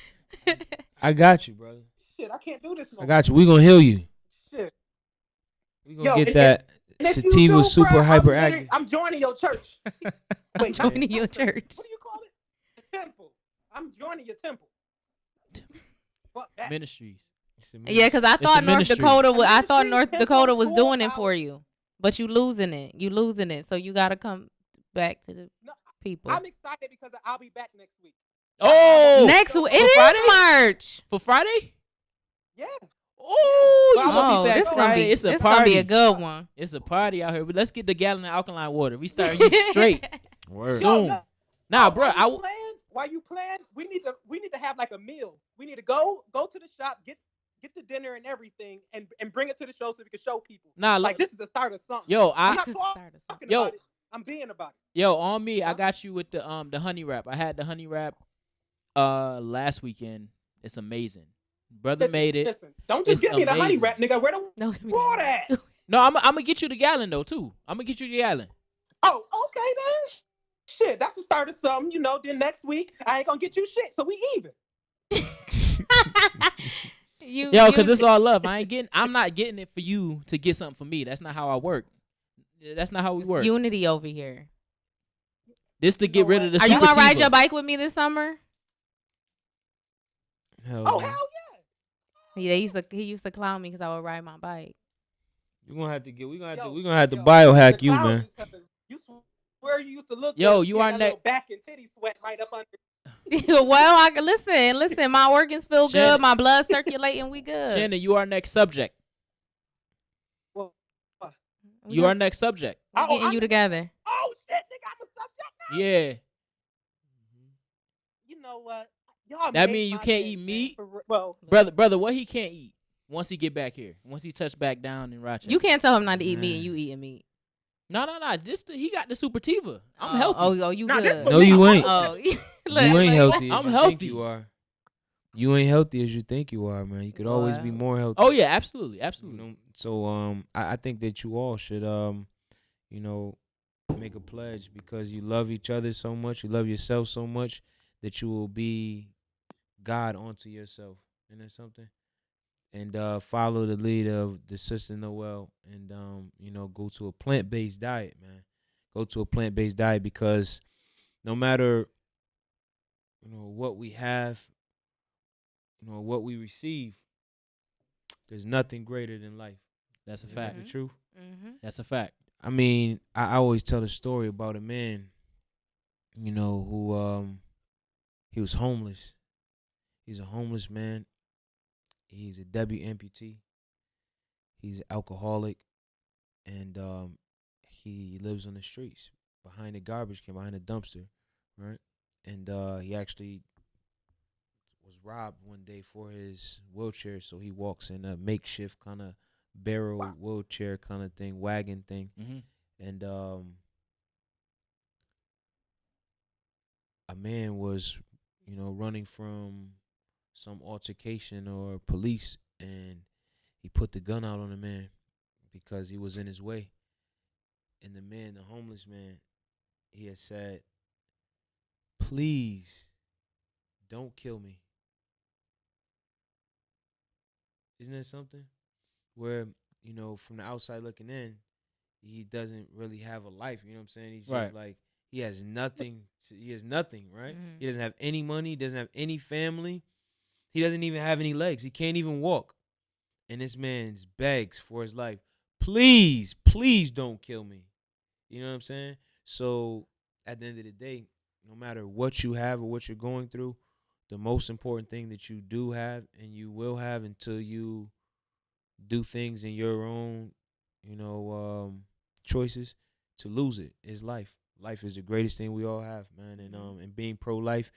I got you, brother. Shit, I can't do this no more. I got you. We gonna heal you. Shit. We gonna get that sativa super hyperactive. I'm joining your church. I'm joining your church. What do you call it? The temple. I'm joining your temple. Fuck that. Ministries. Yeah, because I thought North Dakota was doing it for you, but you losing it. So you gotta come back to the people. I'm excited because I'll be back next week. Oh, next week it is March for Friday. Yeah. Oh, you gonna be back this Friday? It's a party. Gonna be a good one. It's a party out here. But let's get the gallon of alkaline water. We start you straight. Word. Soon. Nah, bro. While you plan, we need to have like a meal. We need to go to the shop, get the dinner and everything, and bring it to the show so we can show people. Nah, like this is the start of something. Yo, I'm not talking about it. I'm being about it. Yo, on me, I got you with the honey wrap. I had the honey wrap last weekend. It's amazing. Brother made it. Listen, don't just give me the honey wrap, nigga. Where the water at? No, I'm gonna get you the gallon though too. I'm gonna get you the gallon. Oh, okay then. Shit, that's the start of something, you know. Then next week I ain't gonna get you shit, so we even. Because it's all love. I'm not getting it for you to get something for me. That's not how I work. That's not how we work. Unity over here. This to get rid of the. Are you gonna ride your bike with me this summer? Hell yeah. He used to clown me because I would ride my bike. We're gonna have to biohack you, man. You swear you used to look. Yo, you are next. Back and titty sweat right up under. Well, I can listen. My organs feel good. My blood circulating. We good. Shannon, you are next subject. Well, you are next subject. I'm getting you together. Oh shit, nigga, I'm a subject now. Yeah. You know what? Y'all that means you can't eat meat. Brother, what he can't eat once he get back here, once he touch back down in Rochester. You can't tell him not to eat meat and you eating meat. No. He got the Super Tiva. I'm healthy. Oh, you good? No, you ain't. Oh, you ain't healthy. I'm healthy. You are. You ain't healthy as you think you are, man. You could always be more healthy. Oh yeah, absolutely. You know? So I think that you all should make a pledge because you love each other so much, you love yourself so much that you will be God onto yourself. And that's something. And follow the lead of the sister Noel and go to a plant-based diet, man. Go to a plant-based diet because no matter what we have, what we receive, there's nothing greater than life. That's a fact. The truth. Mm-hmm. That's a fact. I mean, I always tell a story about a man, who he was homeless. He's a homeless man. He's a W amputee. He's an alcoholic, and he lives on the streets behind a garbage can, behind a dumpster, right? And he actually was robbed one day for his wheelchair, so he walks in a makeshift kind of barrel wheelchair kind of thing, wagon thing, and a man was, running from some altercation or police, and he put the gun out on the man because he was in his way. And the homeless man, he had said, "Please don't kill me." Isn't that something? Where, from the outside looking in, he doesn't really have a life, you know what I'm saying? He's just like, He has nothing. He has nothing, right? Mhm. He doesn't have any money. He doesn't have any family. He doesn't even have any legs. He can't even walk. And this man begs for his life. Please, please don't kill me. You know what I'm saying? So at the end of the day, no matter what you have or what you're going through, the most important thing that you do have and you will have until you do things in your own, choices, to lose it is life. Life is the greatest thing we all have, man. And being pro-life,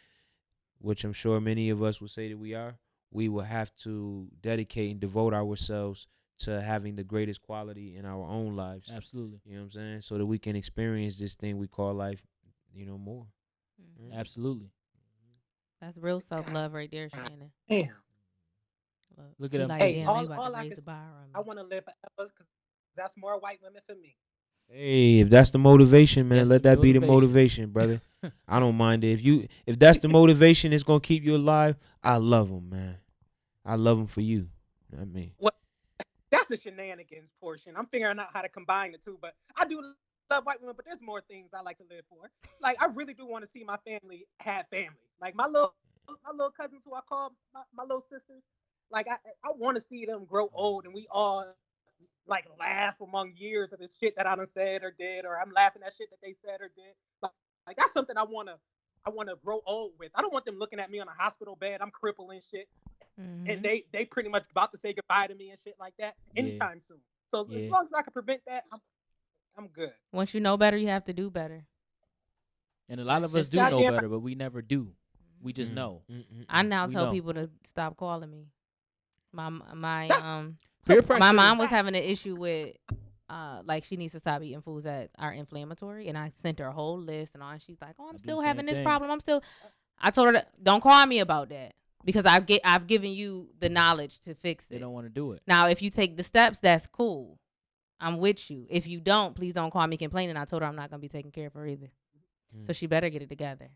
which I'm sure many of us will say that we will have to dedicate and devote ourselves to having the greatest quality in our own lives. Absolutely. You know what I'm saying? So that we can experience this thing we call life, more. Mhm. Mm. Absolutely. That's real self-love right there, Shannon. Damn. Look at You him. like, Hey, damn, all- they about all to I raise can the bar on me. I want to live forever because that's more white women for me. Hey, if that's the motivation, man, That's let the that be the motivation. motivation, brother. I don't mind it. If that's the motivation, it's gonna keep you alive. I love them, man. I love them for you. I mean, That's the shenanigans portion. I'm figuring out how to combine the two, but I do love white women, but there's more things I like to live for. Like, I really do want to see my family have family. Like, my little cousins who I call my little sisters, like, I want to see them grow old and we all, like, laugh among years of the shit that I done said or did, or I'm laughing at shit that they said or did. Like that's something I want to grow old with. I don't want them looking at me on a hospital bed. I'm crippled and shit. And Mhm. they pretty much about to say goodbye to me and shit like that anytime soon. So Yeah. as long as I can prevent that, I'm good. Once you know better, you have to do better. And a lot That's of us just do it. know Goddamn. better, but we never do. We just know. I now We tell know. people to stop calling me. My That's- Peer So, pressure. my is mom was back. having an issue with like she needs to stop eating foods that are inflammatory, and I sent her a whole list and all, and she's like, "Oh, I'm do still the having same this thing. problem. I told her to, don't call me about that because I've given you the knowledge to fix They it. don't want to do it. Now, if you take the steps, that's cool. I'm with you. If you don't, please don't call me complaining. I told her I'm not gonna be taking care of her either. So she better get it together.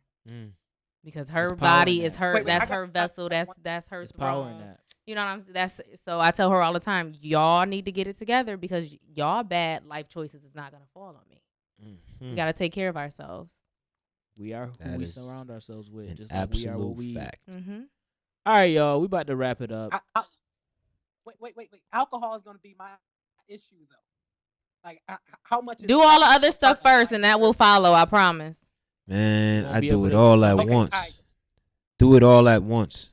Because her There's power in body is that. her. Wait, that's I got- her vessel. That's her There's power in throne. that. You know what I'm? So I tell her all the time, y'all need to get it together because y'all bad life choices is not gonna fall on me. We gotta take care of ourselves. We are who That we is surround ourselves with, an just like we are what absolute we fact. Mm-hmm. All right, y'all. We about to wrap it up. Wait. Alcohol is gonna be my issue though. Like, how much? Do all the other stuff first, and that will follow. I promise. Man, won't I be do able it to all stop. at Okay, once. alright. Do it all at once.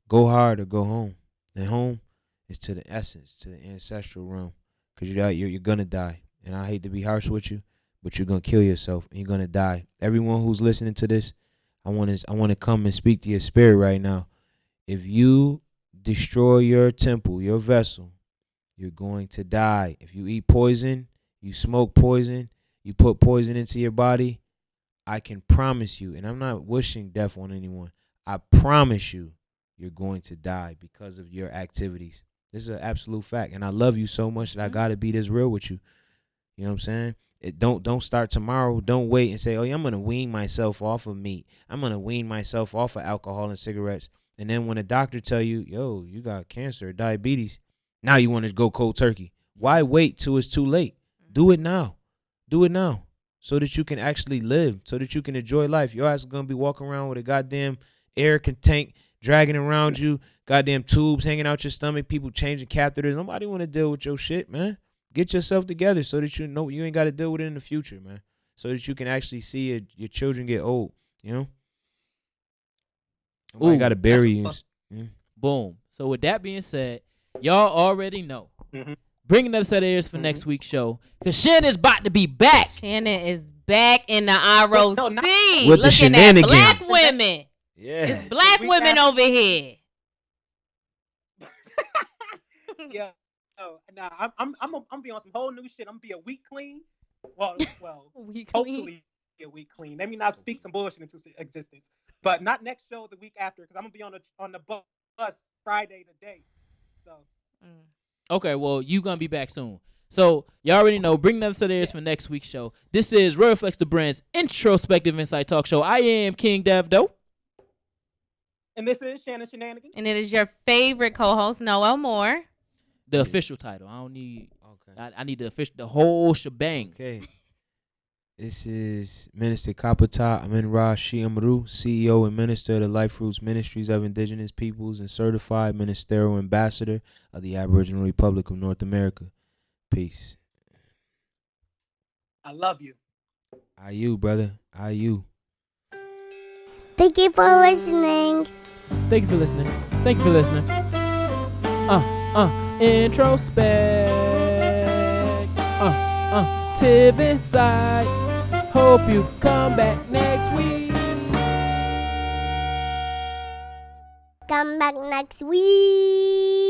Go hard or go home. And home is to the essence, to the ancestral realm, because you're gonna die. And I hate to be harsh with you, but you're gonna kill yourself and you're gonna die. Everyone who's listening to this, I want to come and speak to your spirit right now. If you destroy your temple, your vessel, you're going to die. If you eat poison, you smoke poison, you put poison into your body, I can promise you, and I'm not wishing death on anyone, I promise you, you're going to die because of your activities. This is an absolute fact. And I love you so much that I got to be this real with you. You know what I'm saying? Don't start tomorrow. Don't wait and say, oh, yeah, I'm going to wean myself off of meat. I'm going to wean myself off of alcohol and cigarettes. And then when a doctor tell you, yo, you got cancer or diabetes, now you want to go cold turkey. Why wait till it's too late? Do it now. Do it now so that you can actually live, so that you can enjoy life. Your ass is going to be walking around with a goddamn air tank dragging around you, goddamn tubes hanging out your stomach, people changing catheters. Nobody want to deal with your shit, man. Get yourself together so that you know you ain't got to deal with it in the future, man. So that you can actually see your children get old, you know? Nobody got to bury you. Boom. So with that being said, y'all already know. Mm-hmm. Bring another set of ears for next week's show, because Shannon's about to be back. Shannon is back in the ROC, No, not- With the looking at black shenanigans. women. Yeah. It's black We women got- over here. Yeah. No, nah, I'm gonna be on some whole new shit. I'm gonna be a week clean. Well, We clean. hopefully a week clean. Let me not speak some bullshit into existence, but not next show, the week after, because I'm gonna be on the bus Friday today. So Okay, well, you going to be back soon. So y'all already know. Bring another set of ears for next week's show. This is RoyalFlexTheBrand's Introspective Insight Talk Show. I am KingDevDoe. and this is Shannon Shenanigans. And it is your favorite co-host, Noel Moore. The official title. I don't need. Okay. I need the whole shebang. Okay. This is Minister Kapata Aminra Shiamru, CEO and Minister of the Life Roots Ministries of Indigenous Peoples and Certified Ministerial Ambassador of the Aboriginal Republic of North America. Peace. I love you. IU, brother. IU. Thank you for listening. Thank you for listening. Thank you for listening. Introspective Insight. Hope you come back next week. Come back next week.